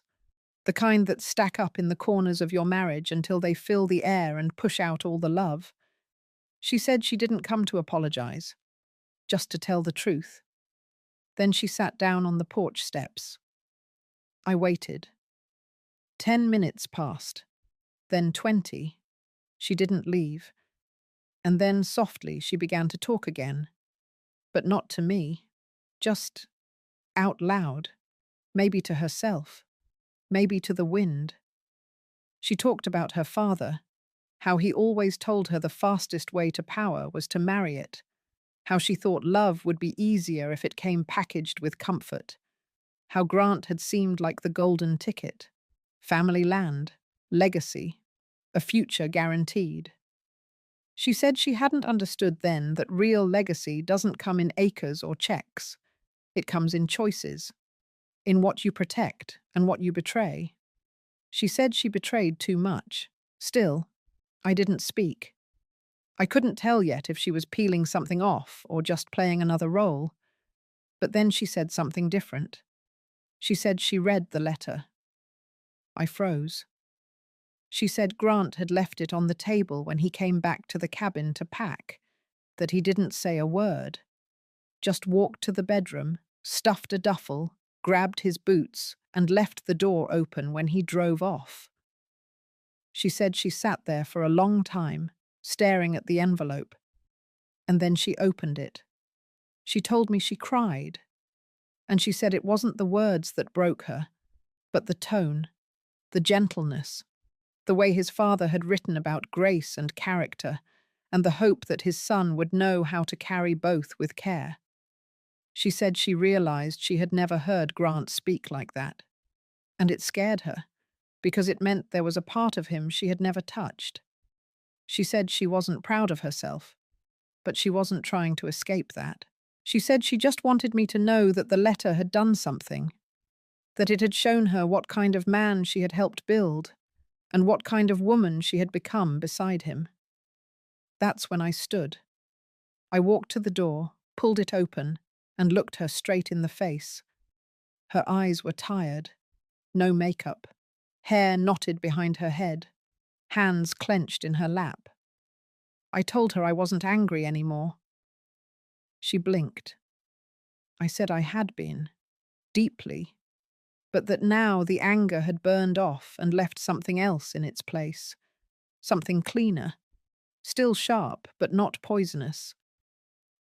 The kind that stack up in the corners of your marriage until they fill the air and push out all the love. She said she didn't come to apologize, just to tell the truth. Then she sat down on the porch steps. I waited. 10 minutes passed, then 20. She didn't leave. And then softly she began to talk again. But not to me. Just out loud. Maybe to herself. Maybe to the wind. She talked about her father, how he always told her the fastest way to power was to marry it, how she thought love would be easier if it came packaged with comfort, how Grant had seemed like the golden ticket, family land, legacy, a future guaranteed. She said she hadn't understood then that real legacy doesn't come in acres or checks. It comes in choices, in what you protect and what you betray. She said she betrayed too much. Still, I didn't speak. I couldn't tell yet if she was peeling something off or just playing another role. But then she said something different. She said she read the letter. I froze. She said Grant had left it on the table when he came back to the cabin to pack. that he didn't say a word, just walked to the bedroom, stuffed a duffel, grabbed his boots, and left the door open when he drove off. She said she sat there for a long time, staring at the envelope, and then she opened it. She told me she cried, and she said it wasn't the words that broke her, but the tone, the gentleness, the way his father had written about grace and character, and the hope that his son would know how to carry both with care. She said she realized she had never heard Grant speak like that, and it scared her, because it meant there was a part of him she had never touched. She said she wasn't proud of herself, but she wasn't trying to escape that. She said she just wanted me to know that the letter had done something, that it had shown her what kind of man she had helped build, and what kind of woman she had become beside him. That's when I stood. I walked to the door, pulled it open, and looked her straight in the face. Her eyes were tired, no makeup, hair knotted behind her head, hands clenched in her lap. I told her I wasn't angry anymore. She blinked. I said I had been, deeply, but that now the anger had burned off and left something else in its place, something cleaner, still sharp but not poisonous.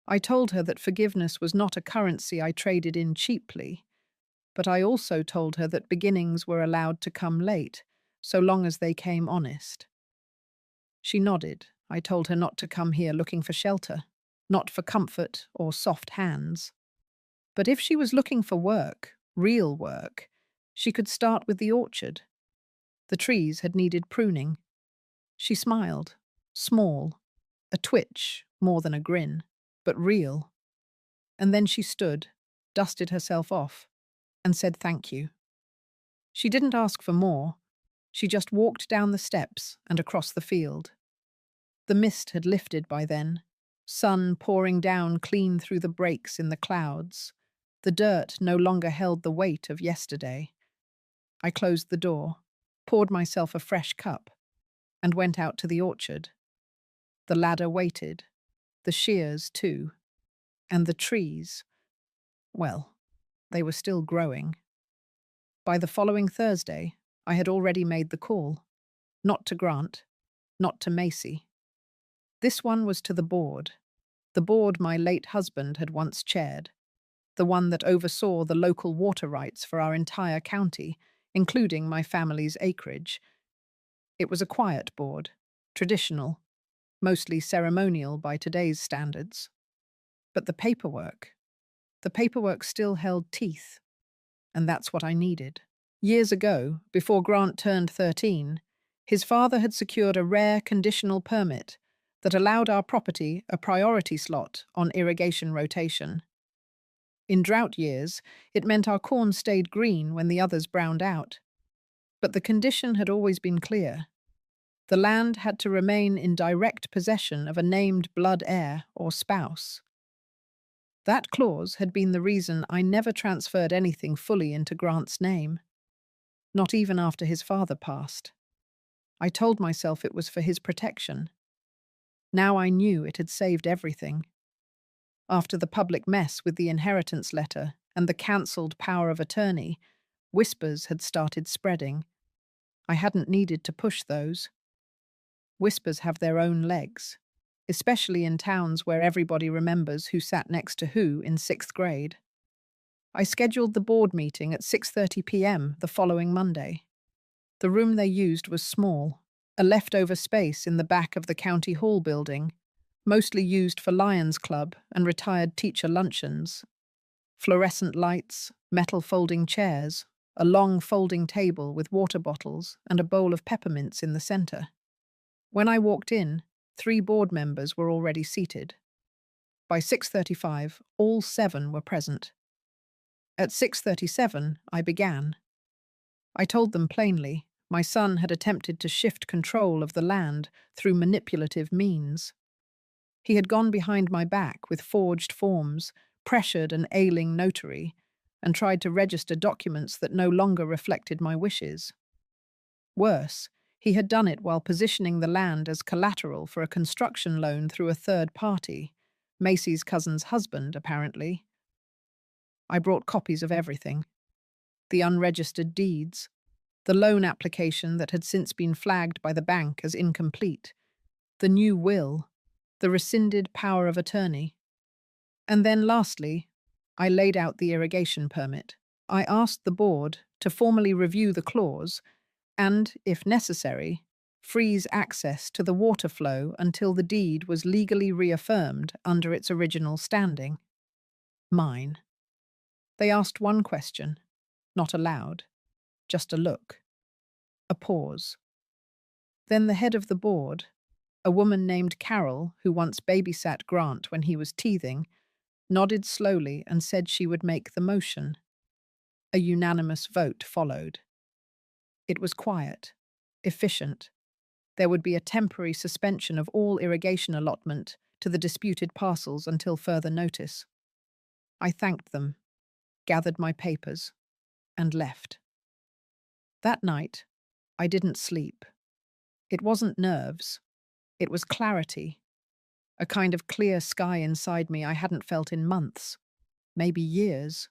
I told her that forgiveness was not a currency I traded in cheaply, but I also told her that beginnings were allowed to come late, so long as they came honest. She nodded. I told her not to come here looking for shelter, not for comfort or soft hands. But if she was looking for work, real work, she could start with the orchard. The trees had needed pruning. She smiled, small, a twitch more than a grin, but real. And then she stood, dusted herself off, and said thank you. She didn't ask for more. She just walked down the steps and across the field. The mist had lifted by then, sun pouring down clean through the breaks in the clouds. The dirt no longer held the weight of yesterday. I closed the door, poured myself a fresh cup, and went out to the orchard. The ladder waited, the shears too, and the trees, well, they were still growing. By the following Thursday, I had already made the call. Not to Grant, not to Macy. This one was to the board my late husband had once chaired, the one that oversaw the local water rights for our entire county, including my family's acreage. It was a quiet board, traditional, mostly ceremonial by today's standards. But the paperwork still held teeth, and that's what I needed. Years ago, before Grant turned 13, his father had secured a rare conditional permit that allowed our property a priority slot on irrigation rotation. In drought years, it meant our corn stayed green when the others browned out. But the condition had always been clear. The land had to remain in direct possession of a named blood heir or spouse. That clause had been the reason I never transferred anything fully into Grant's name, not even after his father passed. I told myself it was for his protection. Now I knew it had saved everything. After the public mess with the inheritance letter and the cancelled power of attorney, whispers had started spreading. I hadn't needed to push those. Whispers have their own legs, especially in towns where everybody remembers who sat next to who in 6th grade. I scheduled the board meeting at 6:30 p.m. the following Monday. The room they used was small, a leftover space in the back of the county hall building, mostly used for Lions Club and retired teacher luncheons. Fluorescent lights, metal folding chairs, a long folding table with water bottles and a bowl of peppermints in the center. When I walked in, 3 board members were already seated. By 6:35, all 7 were present. At 6:37, I began. I told them plainly, my son had attempted to shift control of the land through manipulative means. He had gone behind my back with forged forms, pressured an ailing notary, and tried to register documents that no longer reflected my wishes. Worse, he had done it while positioning the land as collateral for a construction loan through a third party, Macy's cousin's husband, apparently. I brought copies of everything: the unregistered deeds, the loan application that had since been flagged by the bank as incomplete, the new will, the rescinded power of attorney. And then lastly, I laid out the irrigation permit. I asked the board to formally review the clause and, if necessary, freeze access to the water flow until the deed was legally reaffirmed under its original standing. Mine. They asked one question, not aloud, just a look, a pause. Then the head of the board, a woman named Carol, who once babysat Grant when he was teething, nodded slowly and said she would make the motion. A unanimous vote followed. It was quiet, efficient. There would be a temporary suspension of all irrigation allotment to the disputed parcels until further notice. I thanked them, gathered my papers, and left. That night, I didn't sleep. It wasn't nerves. It was clarity, a kind of clear sky inside me I hadn't felt in months, maybe years.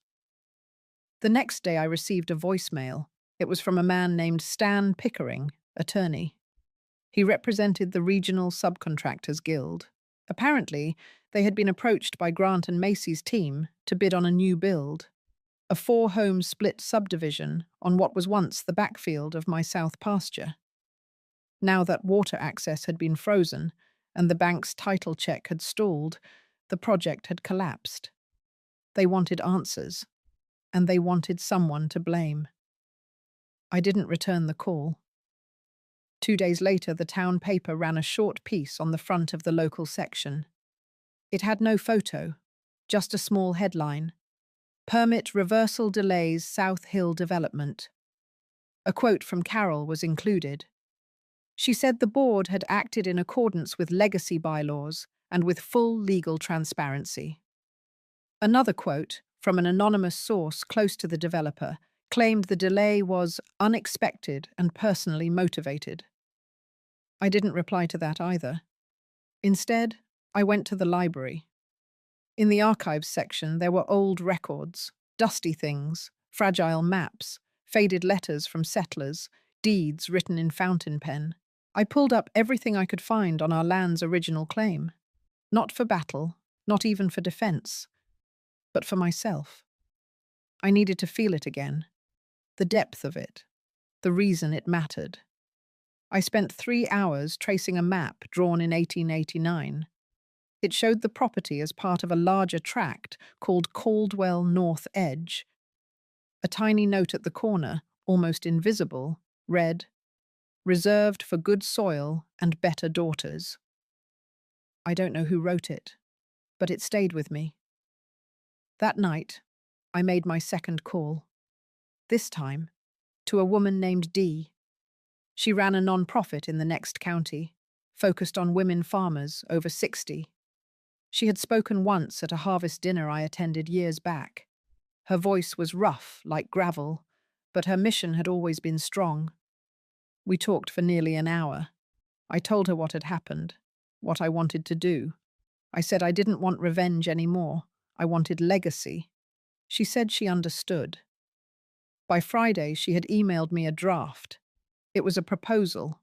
The next day I received a voicemail. It was from a man named Stan Pickering, attorney. He represented the Regional Subcontractors Guild. Apparently, they had been approached by Grant and Macy's team to bid on a new build, a 4-home split subdivision on what was once the backfield of my south pasture. Now that water access had been frozen and the bank's title check had stalled, the project had collapsed. They wanted answers, and they wanted someone to blame. I didn't return the call. 2 days later, the town paper ran a short piece on the front of the local section. It had no photo, just a small headline: "Permit Reversal Delays South Hill Development." A quote from Carol was included. She said the board had acted in accordance with legacy bylaws and with full legal transparency. Another quote, from an anonymous source close to the developer, claimed the delay was unexpected and personally motivated. I didn't reply to that either. Instead, I went to the library. In the archives section, there were old records, dusty things, fragile maps, faded letters from settlers, deeds written in fountain pen. I pulled up everything I could find on our land's original claim. Not for battle, not even for defense, but for myself. I needed to feel it again, the depth of it, the reason it mattered. I spent 3 hours tracing a map drawn in 1889. It showed the property as part of a larger tract called Caldwell North Edge. A tiny note at the corner, almost invisible, read, "Reserved for good soil and better daughters." I don't know who wrote it, but it stayed with me. That night, I made my second call. This time, to a woman named Dee. She ran a non-profit in the next county, focused on women farmers over 60. She had spoken once at a harvest dinner I attended years back. Her voice was rough, like gravel, but her mission had always been strong. We talked for nearly an hour. I told her what had happened, what I wanted to do. I said I didn't want revenge anymore. I wanted legacy. She said she understood. By Friday, she had emailed me a draft. It was a proposal,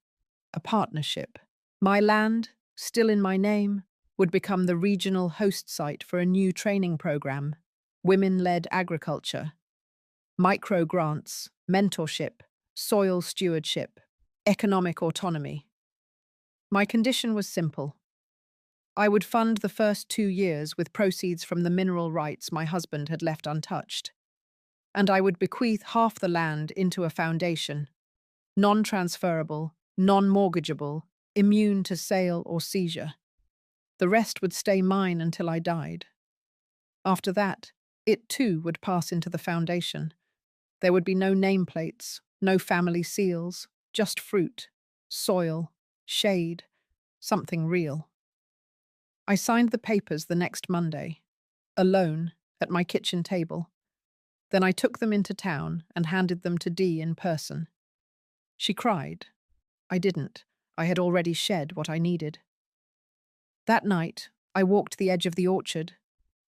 a partnership. My land, still in my name, would become the regional host site for a new training program, women-led agriculture, micro grants, mentorship, soil stewardship, economic autonomy. My condition was simple. I would fund the first 2 years with proceeds from the mineral rights my husband had left untouched, and I would bequeath half the land into a foundation, non-transferable, non-mortgageable, immune to sale or seizure. The rest would stay mine until I died. After that, it too would pass into the foundation. There would be no nameplates, no family seals, just fruit, soil, shade, something real. I signed the papers the next Monday, alone, at my kitchen table. Then I took them into town and handed them to Dee in person. She cried. I didn't. I had already shed what I needed. That night, I walked the edge of the orchard.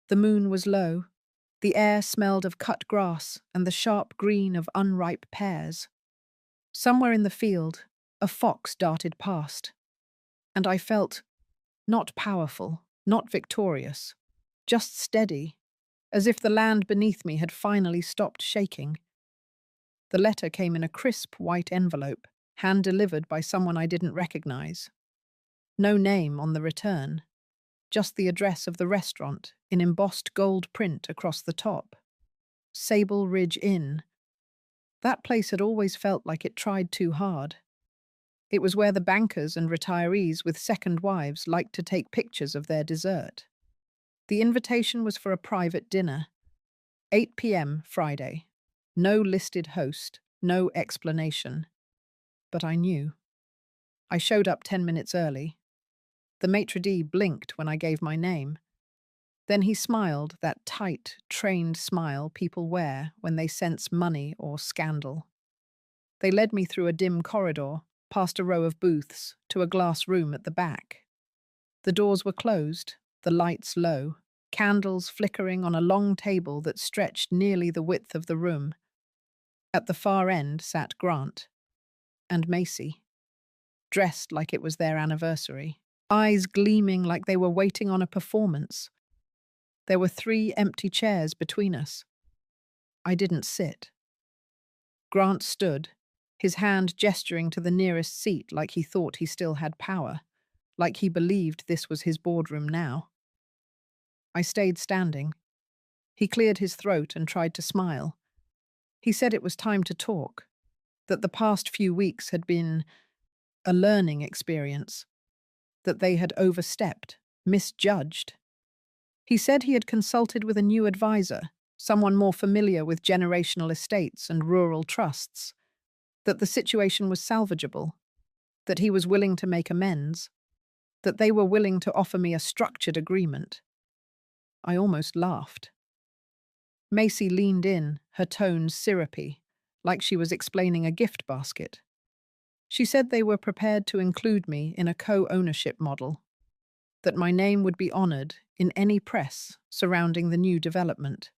The moon was low. The air smelled of cut grass and the sharp green of unripe pears. Somewhere in the field, a fox darted past, and I felt not powerful, not victorious, just steady, as if the land beneath me had finally stopped shaking. The letter came in a crisp white envelope, hand-delivered by someone I didn't recognize. No name on the return, just the address of the restaurant in embossed gold print across the top. Sable Ridge Inn. That place had always felt like it tried too hard. It was where the bankers and retirees with second wives liked to take pictures of their dessert. The invitation was for a private dinner. 8 p.m. Friday. No listed host, no explanation. But I knew. I showed up 10 minutes early. The maitre d' blinked when I gave my name. Then he smiled, that tight, trained smile people wear when they sense money or scandal. They led me through a dim corridor, past a row of booths, to a glass room at the back. The doors were closed, the lights low, candles flickering on a long table that stretched nearly the width of the room. At the far end sat Grant and Macy, dressed like it was their anniversary, eyes gleaming like they were waiting on a performance. There were 3 empty chairs between us. I didn't sit. Grant stood, his hand gesturing to the nearest seat like he thought he still had power, like he believed this was his boardroom now. I stayed standing. He cleared his throat and tried to smile. He said it was time to talk, that the past few weeks had been a learning experience, that they had overstepped, misjudged. He said he had consulted with a new advisor, someone more familiar with generational estates and rural trusts, that the situation was salvageable, that he was willing to make amends, that they were willing to offer me a structured agreement. I almost laughed. Macy leaned in, her tones syrupy, like she was explaining a gift basket. She said they were prepared to include me in a co-ownership model, that my name would be honored in any press surrounding the new development.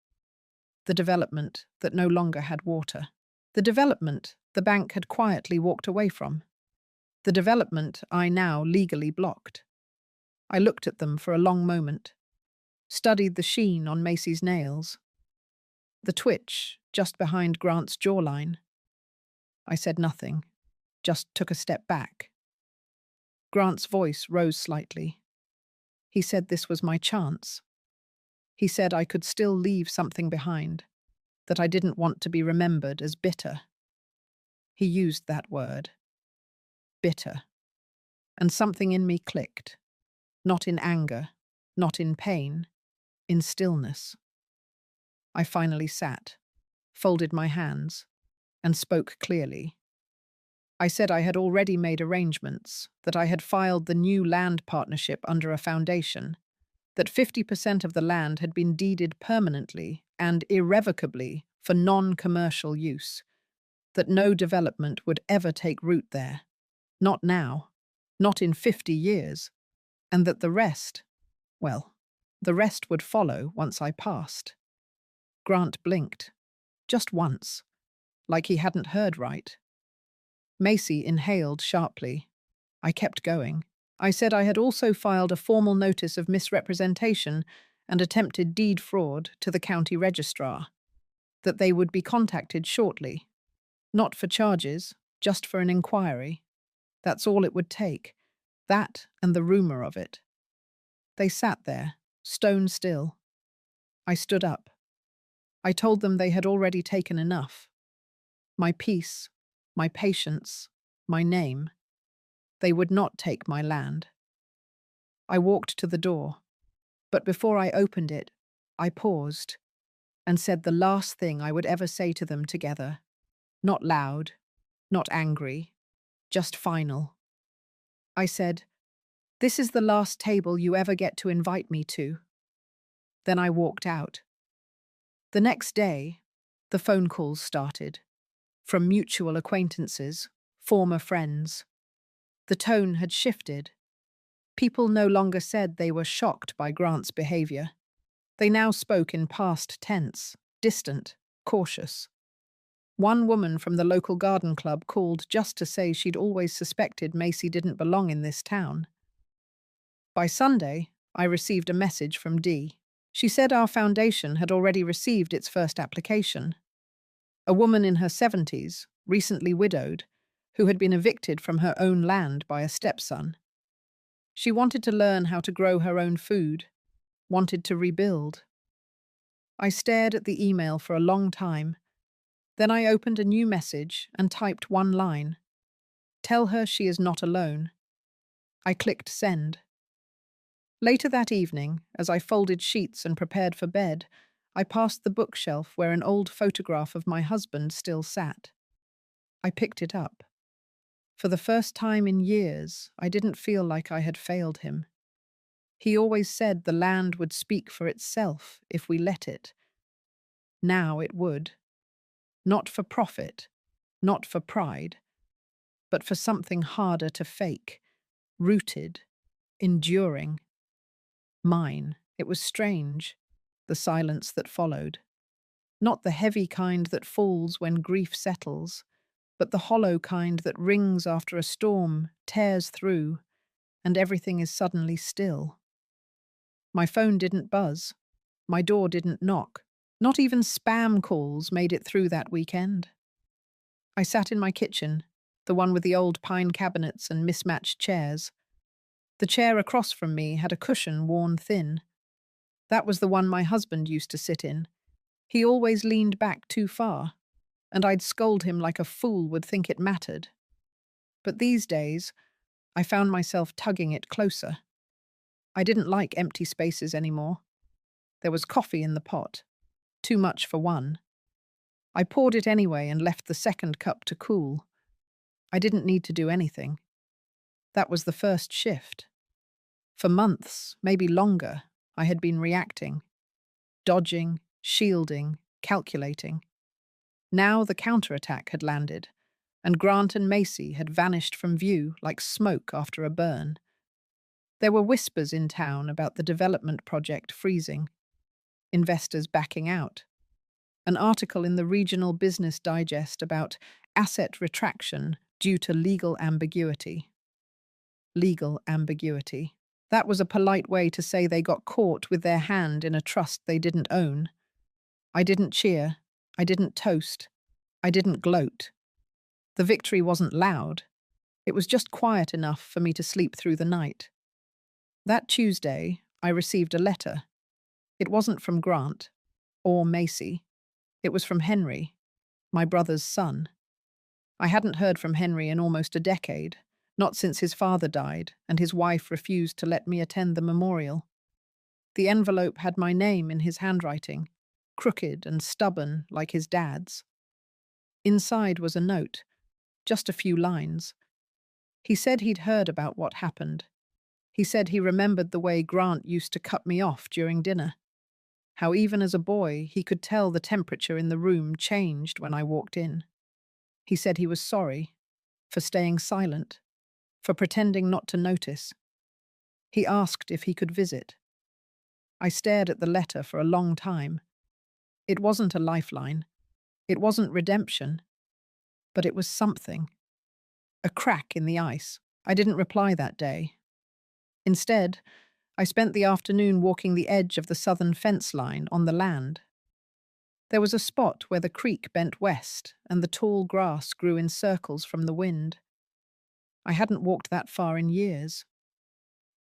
The development that no longer had water. The development the bank had quietly walked away from. The development I now legally blocked. I looked at them for a long moment, studied the sheen on Macy's nails, the twitch just behind Grant's jawline. I said nothing, just took a step back. Grant's voice rose slightly. He said this was my chance. He said I could still leave something behind, that I didn't want to be remembered as bitter. He used that word. Bitter. And something in me clicked. Not in anger, not in pain, in stillness. I finally sat, folded my hands, and spoke clearly. I said I had already made arrangements, that I had filed the new land partnership under a foundation, that 50% of the land had been deeded permanently and irrevocably for non-commercial use, that no development would ever take root there, not now, not in 50 years, and that the rest, well, the rest would follow once I passed. Grant blinked, just once, like he hadn't heard right. Macy inhaled sharply. I kept going. I said I had also filed a formal notice of misrepresentation and attempted deed fraud to the county registrar, that they would be contacted shortly. Not for charges, just for an inquiry. That's all it would take. That and the rumor of it. They sat there, stone still. I stood up. I told them they had already taken enough. My peace, my patience, my name. They would not take my land. I walked to the door, but before I opened it, I paused and said the last thing I would ever say to them together. Not loud, not angry, just final. I said, "This is the last table you ever get to invite me to." Then I walked out. The next day, the phone calls started, from mutual acquaintances, former friends. The tone had shifted. People no longer said they were shocked by Grant's behavior. They now spoke in past tense, distant, cautious. One woman from the local garden club called just to say she'd always suspected Macy didn't belong in this town. By Sunday, I received a message from Dee. She said our foundation had already received its first application. A woman in her 70s, recently widowed, who had been evicted from her own land by a stepson. She wanted to learn how to grow her own food, wanted to rebuild. I stared at the email for a long time. Then I opened a new message and typed one line. Tell her she is not alone. I clicked send. Later that evening, as I folded sheets and prepared for bed, I passed the bookshelf where an old photograph of my husband still sat. I picked it up. For the first time in years, I didn't feel like I had failed him. He always said the land would speak for itself if we let it. Now it would. Not for profit, not for pride, but for something harder to fake, rooted, enduring. Mine. It was strange, the silence that followed. Not the heavy kind that falls when grief settles, but the hollow kind that rings after a storm, tears through, and everything is suddenly still. My phone didn't buzz. My door didn't knock. Not even spam calls made it through that weekend. I sat in my kitchen, the one with the old pine cabinets and mismatched chairs. The chair across from me had a cushion worn thin. That was the one my husband used to sit in. He always leaned back too far, and I'd scold him like a fool would think it mattered. But these days, I found myself tugging it closer. I didn't like empty spaces anymore. There was coffee in the pot. Too much for one. I poured it anyway and left the second cup to cool. I didn't need to do anything. That was the first shift. For months, maybe longer, I had been reacting. Dodging, shielding, calculating. Now the counterattack had landed, and Grant and Macy had vanished from view like smoke after a burn. There were whispers in town about the development project freezing, investors backing out, an article in the Regional Business Digest about asset retraction due to legal ambiguity. Legal ambiguity. That was a polite way to say they got caught with their hand in a trust they didn't own. I didn't cheer. I didn't toast. I didn't gloat. The victory wasn't loud. It was just quiet enough for me to sleep through the night. That Tuesday, I received a letter. It wasn't from Grant or Macy. It was from Henry, my brother's son. I hadn't heard from Henry in almost a decade, not since his father died and his wife refused to let me attend the memorial. The envelope had my name in his handwriting, crooked and stubborn like his dad's. Inside was a note, just a few lines. He said he'd heard about what happened. He said he remembered the way Grant used to cut me off during dinner. How even as a boy he could tell the temperature in the room changed when I walked in. He said he was sorry for staying silent, for pretending not to notice. He asked if he could visit. I stared at the letter for a long time. It wasn't a lifeline. It wasn't redemption. But it was something. A crack in the ice. I didn't reply that day. Instead, I spent the afternoon walking the edge of the southern fence line on the land. There was a spot where the creek bent west and the tall grass grew in circles from the wind. I hadn't walked that far in years.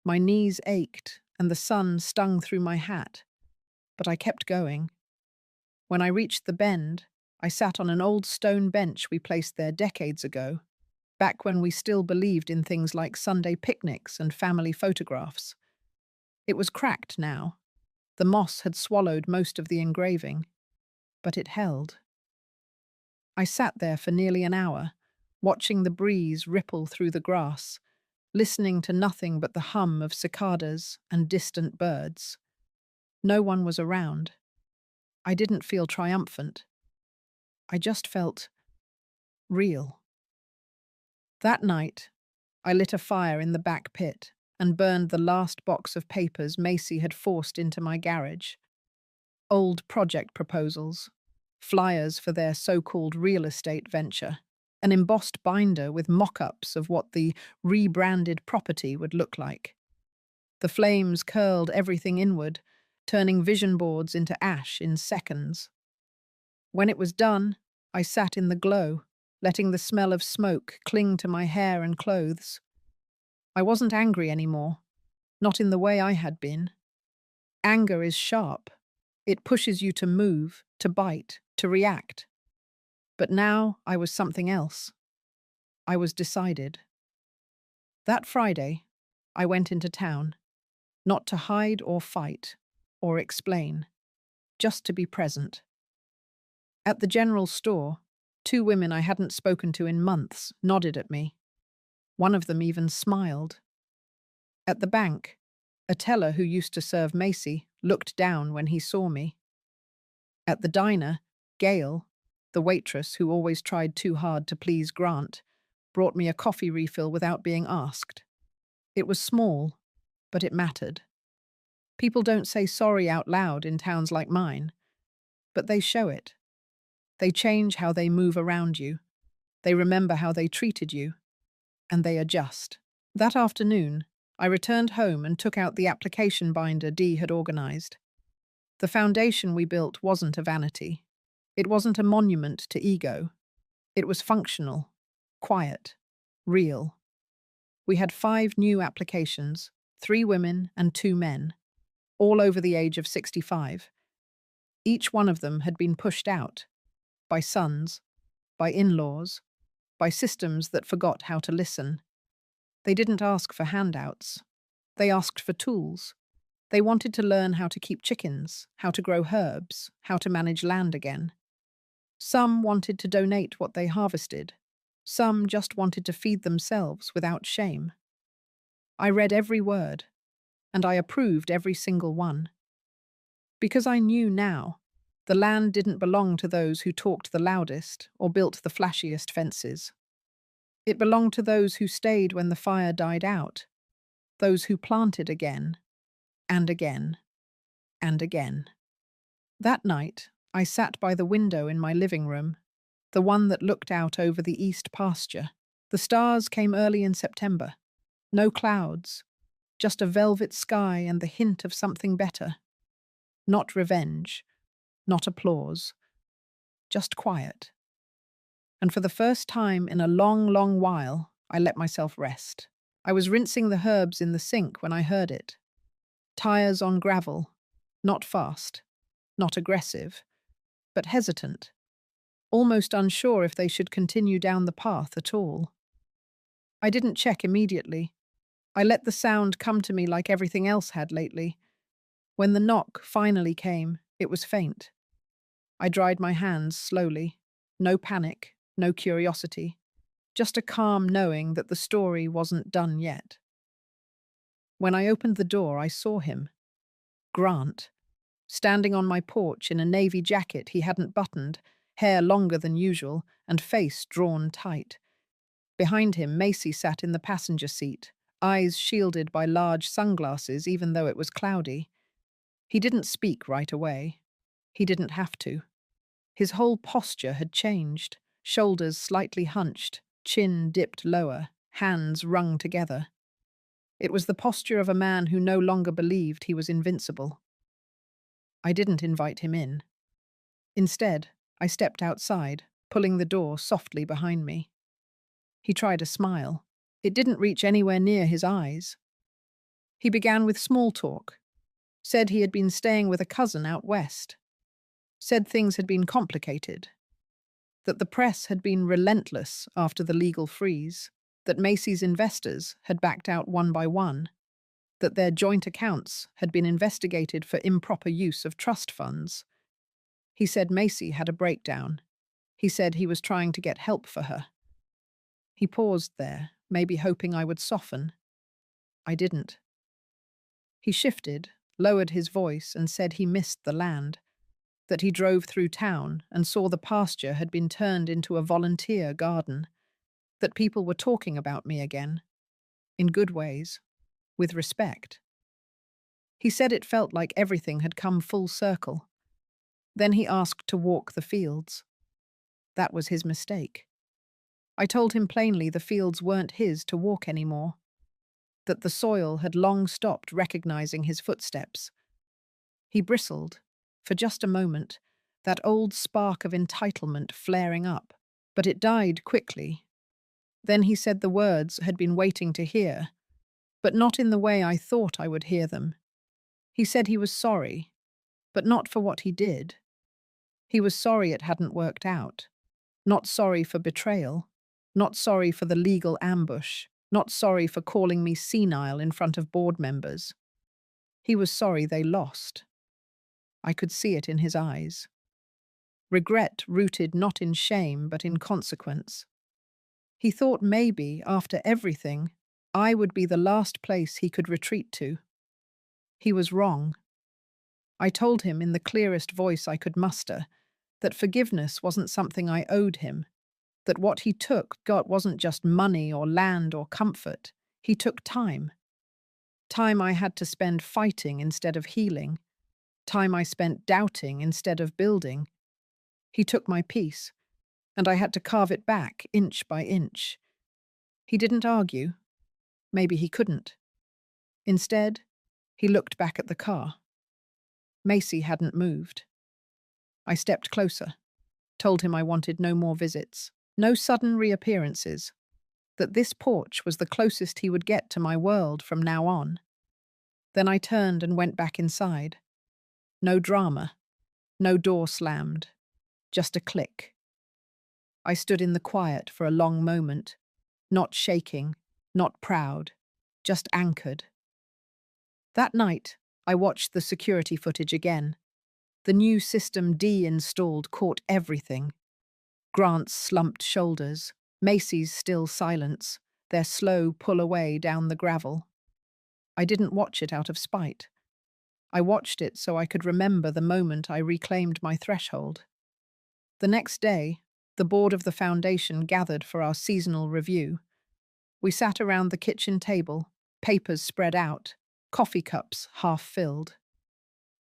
My knees ached and the sun stung through my hat, but I kept going. When I reached the bend, I sat on an old stone bench we placed there decades ago, back when we still believed in things like Sunday picnics and family photographs. It was cracked now. The moss had swallowed most of the engraving, but it held. I sat there for nearly an hour, watching the breeze ripple through the grass, listening to nothing but the hum of cicadas and distant birds. No one was around. I didn't feel triumphant. I just felt real. That night, I lit a fire in the back pit and burned the last box of papers Macy had forced into my garage. Old project proposals, flyers for their so-called real estate venture, an embossed binder with mock-ups of what the rebranded property would look like. The flames curled everything inward, turning vision boards into ash in seconds. When it was done, I sat in the glow, letting the smell of smoke cling to my hair and clothes. I wasn't angry anymore, not in the way I had been. Anger is sharp. It pushes you to move, to bite, to react. But now I was something else. I was decided. That Friday, I went into town, not to hide or fight or explain, just to be present. At the general store, two women I hadn't spoken to in months nodded at me. One of them even smiled. At the bank, a teller who used to serve Macy looked down when he saw me. At the diner, Gail, the waitress who always tried too hard to please Grant, brought me a coffee refill without being asked. It was small, but it mattered. People don't say sorry out loud in towns like mine, but they show it. They change how they move around you. They remember how they treated you, and they adjust. That afternoon, I returned home and took out the application binder Dee had organized. The foundation we built wasn't a vanity. It wasn't a monument to ego. It was functional, quiet, real. We had 5 new applications, 3 women and 2 men, all over the age of 65. Each one of them had been pushed out by sons, by in-laws, by systems that forgot how to listen. They didn't ask for handouts. They asked for tools. They wanted to learn how to keep chickens, how to grow herbs, how to manage land again. Some wanted to donate what they harvested. Some just wanted to feed themselves without shame. I read every word, and I approved every single one. Because I knew now, the land didn't belong to those who talked the loudest or built the flashiest fences. It belonged to those who stayed when the fire died out, those who planted again, and again, and again. That night, I sat by the window in my living room, the one that looked out over the east pasture. The stars came early in September. No clouds, just a velvet sky and the hint of something better. Not revenge, not applause, just quiet. And for the first time in a long, long while, I let myself rest. I was rinsing the herbs in the sink when I heard it. Tires on gravel, not fast, not aggressive, but hesitant, almost unsure if they should continue down the path at all. I didn't check immediately. I let the sound come to me like everything else had lately. When the knock finally came, it was faint. I dried my hands slowly. No panic, no curiosity. Just a calm knowing that the story wasn't done yet. When I opened the door, I saw him. Grant, standing on my porch in a navy jacket he hadn't buttoned, hair longer than usual, and face drawn tight. Behind him, Macy sat in the passenger seat, eyes shielded by large sunglasses even though it was cloudy. He didn't speak right away. He didn't have to. His whole posture had changed, shoulders slightly hunched, chin dipped lower, hands wrung together. It was the posture of a man who no longer believed he was invincible. I didn't invite him in. Instead, I stepped outside, pulling the door softly behind me. He tried a smile. It didn't reach anywhere near his eyes. He began with small talk. Said he had been staying with a cousin out west. Said things had been complicated. That the press had been relentless after the legal freeze. That Macy's investors had backed out one by one. That their joint accounts had been investigated for improper use of trust funds. He said Macy had a breakdown. He said he was trying to get help for her. He paused there, maybe hoping I would soften. I didn't. He shifted, lowered his voice, and said he missed the land, that he drove through town and saw the pasture had been turned into a volunteer garden, that people were talking about me again, in good ways. with respect. He said it felt like everything had come full circle. Then he asked to walk the fields. That was his mistake. I told him plainly the fields weren't his to walk anymore, that the soil had long stopped recognizing his footsteps. He bristled, for just a moment, that old spark of entitlement flaring up, but it died quickly. Then he said the words had been waiting to hear, but not in the way I thought I would hear them. He said he was sorry, but not for what he did. He was sorry it hadn't worked out. Not sorry for betrayal. Not sorry for the legal ambush. Not sorry for calling me senile in front of board members. He was sorry they lost. I could see it in his eyes. Regret rooted not in shame but in consequence. He thought maybe, after everything, I would be the last place he could retreat to. He was wrong. I told him in the clearest voice I could muster that forgiveness wasn't something I owed him, that what he took wasn't just money or land or comfort. He took time. Time I had to spend fighting instead of healing. Time I spent doubting instead of building. He took my peace, and I had to carve it back inch by inch. He didn't argue. Maybe he couldn't. Instead, he looked back at the car. Macy hadn't moved. I stepped closer, told him I wanted no more visits, no sudden reappearances, that this porch was the closest he would get to my world from now on. Then I turned and went back inside. No drama, no door slammed, just a click. I stood in the quiet for a long moment, not shaking, not proud, just anchored. That night, I watched the security footage again. The new system Dee installed caught everything. Grant's slumped shoulders, Macy's still silence, their slow pull away down the gravel. I didn't watch it out of spite. I watched it so I could remember the moment I reclaimed my threshold. The next day, the board of the foundation gathered for our seasonal review. We sat around the kitchen table, papers spread out, coffee cups half filled.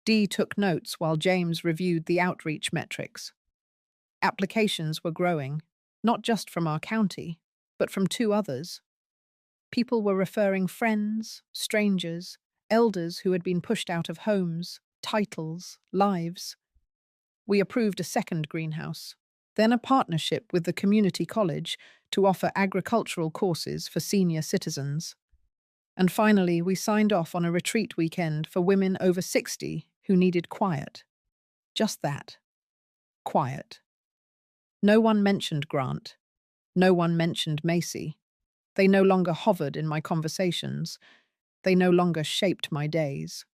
Dee took notes while James reviewed the outreach metrics. Applications were growing, not just from our county, but from 2 others. People were referring friends, strangers, elders who had been pushed out of homes, titles, lives. We approved a second greenhouse, then a partnership with the community college to offer agricultural courses for senior citizens. And finally, we signed off on a retreat weekend for women over 60 who needed quiet. Just that. Quiet. No one mentioned Grant. No one mentioned Macy. They no longer hovered in my conversations. They no longer shaped my days.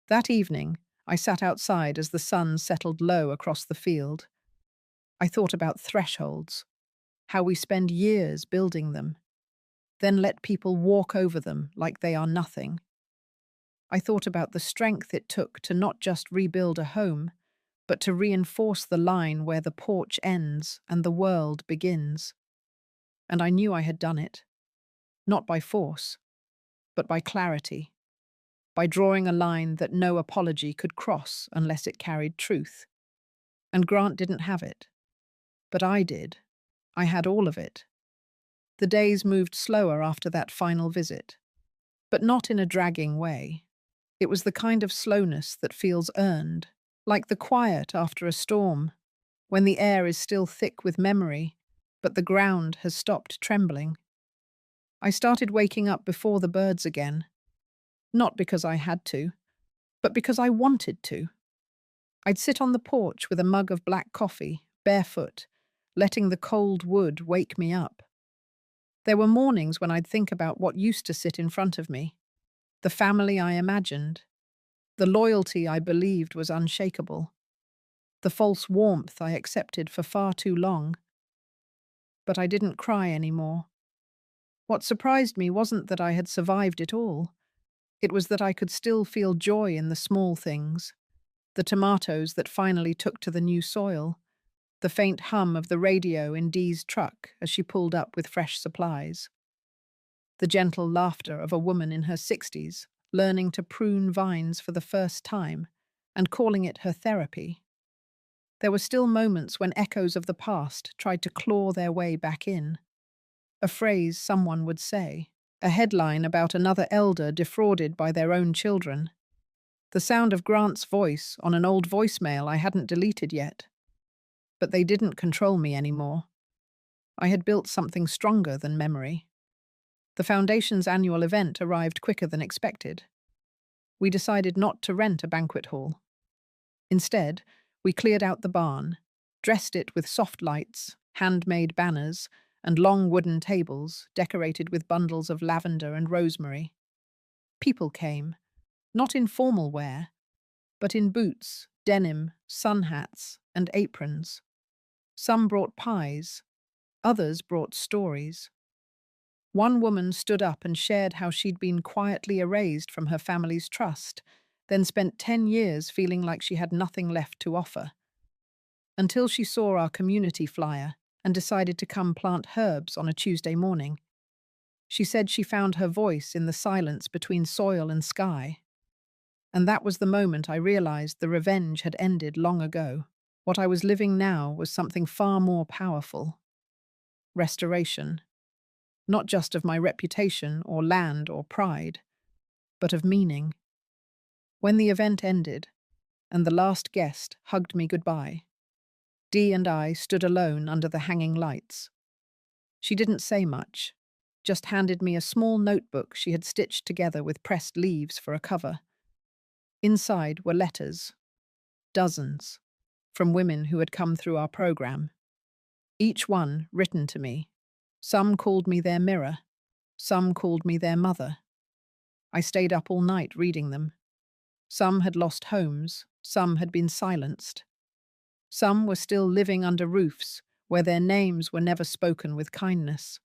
That evening, I sat outside as the sun settled low across the field. I thought about thresholds, how we spend years building them, then let people walk over them like they are nothing. I thought about the strength it took to not just rebuild a home, but to reinforce the line where the porch ends and the world begins. And I knew I had done it, not by force, but by clarity, by drawing a line that no apology could cross unless it carried truth. And Grant didn't have it. But I did. I had all of it. The days moved slower after that final visit, but not in a dragging way. It was the kind of slowness that feels earned, like the quiet after a storm, when the air is still thick with memory, but the ground has stopped trembling. I started waking up before the birds again, not because I had to, but because I wanted to. I'd sit on the porch with a mug of black coffee, barefoot, letting the cold wood wake me up. There were mornings when I'd think about what used to sit in front of me, the family I imagined, the loyalty I believed was unshakable, the false warmth I accepted for far too long. But I didn't cry anymore. What surprised me wasn't that I had survived it all. It was that I could still feel joy in the small things, the tomatoes that finally took to the new soil, the faint hum of the radio in Dee's truck as she pulled up with fresh supplies. the gentle laughter of a woman in her 60s, learning to prune vines for the first time and calling it her therapy. There were still moments when echoes of the past tried to claw their way back in. A phrase someone would say, a headline about another elder defrauded by their own children, the sound of Grant's voice on an old voicemail I hadn't deleted yet. But they didn't control me anymore. I had built something stronger than memory. The Foundation's annual event arrived quicker than expected. We decided not to rent a banquet hall. Instead, we cleared out the barn, dressed it with soft lights, handmade banners, and long wooden tables decorated with bundles of lavender and rosemary. People came, not in formal wear, but in boots, denim, sun hats, and aprons. Some brought pies, others brought stories. One woman stood up and shared how she'd been quietly erased from her family's trust, then spent 10 years feeling like she had nothing left to offer. Until she saw our community flyer and decided to come plant herbs on a Tuesday morning. She said she found her voice in the silence between soil and sky. And that was the moment I realized the revenge had ended long ago. What I was living now was something far more powerful. Restoration. Not just of my reputation or land or pride, but of meaning. When the event ended, and the last guest hugged me goodbye, Dee and I stood alone under the hanging lights. She didn't say much, just handed me a small notebook she had stitched together with pressed leaves for a cover. Inside were letters, dozens, from women who had come through our program. Each one written to me. Some called me their mirror, some called me their mother. I stayed up all night reading them. Some had lost homes, some had been silenced. Some were still living under roofs where their names were never spoken with kindness.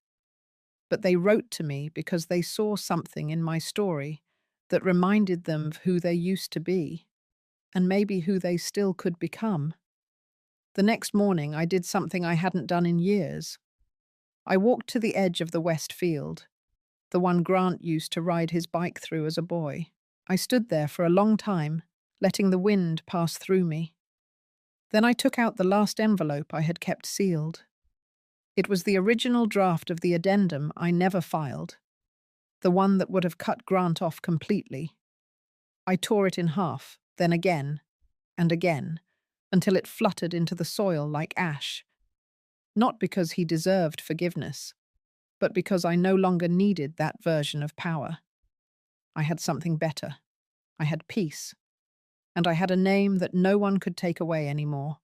But they wrote to me because they saw something in my story that reminded them of who they used to be, and maybe who they still could become. The next morning I did something I hadn't done in years. I walked to the edge of the West Field, the one Grant used to ride his bike through as a boy. I stood there for a long time, letting the wind pass through me. Then I took out the last envelope I had kept sealed. It was the original draft of the addendum I never filed, the one that would have cut Grant off completely. I tore it in half, then again, and again, until it fluttered into the soil like ash. Not because he deserved forgiveness, but because I no longer needed that version of power. I had something better. I had peace. And I had a name that no one could take away anymore.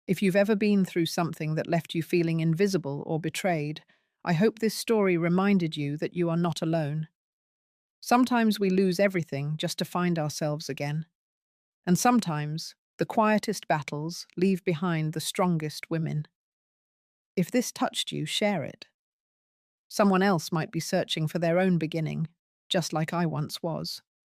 If you've ever been through something that left you feeling invisible or betrayed, I hope this story reminded you that you are not alone. Sometimes we lose everything just to find ourselves again. And sometimes the quietest battles leave behind the strongest women. If this touched you, share it. Someone else might be searching for their own beginning, just like I once was.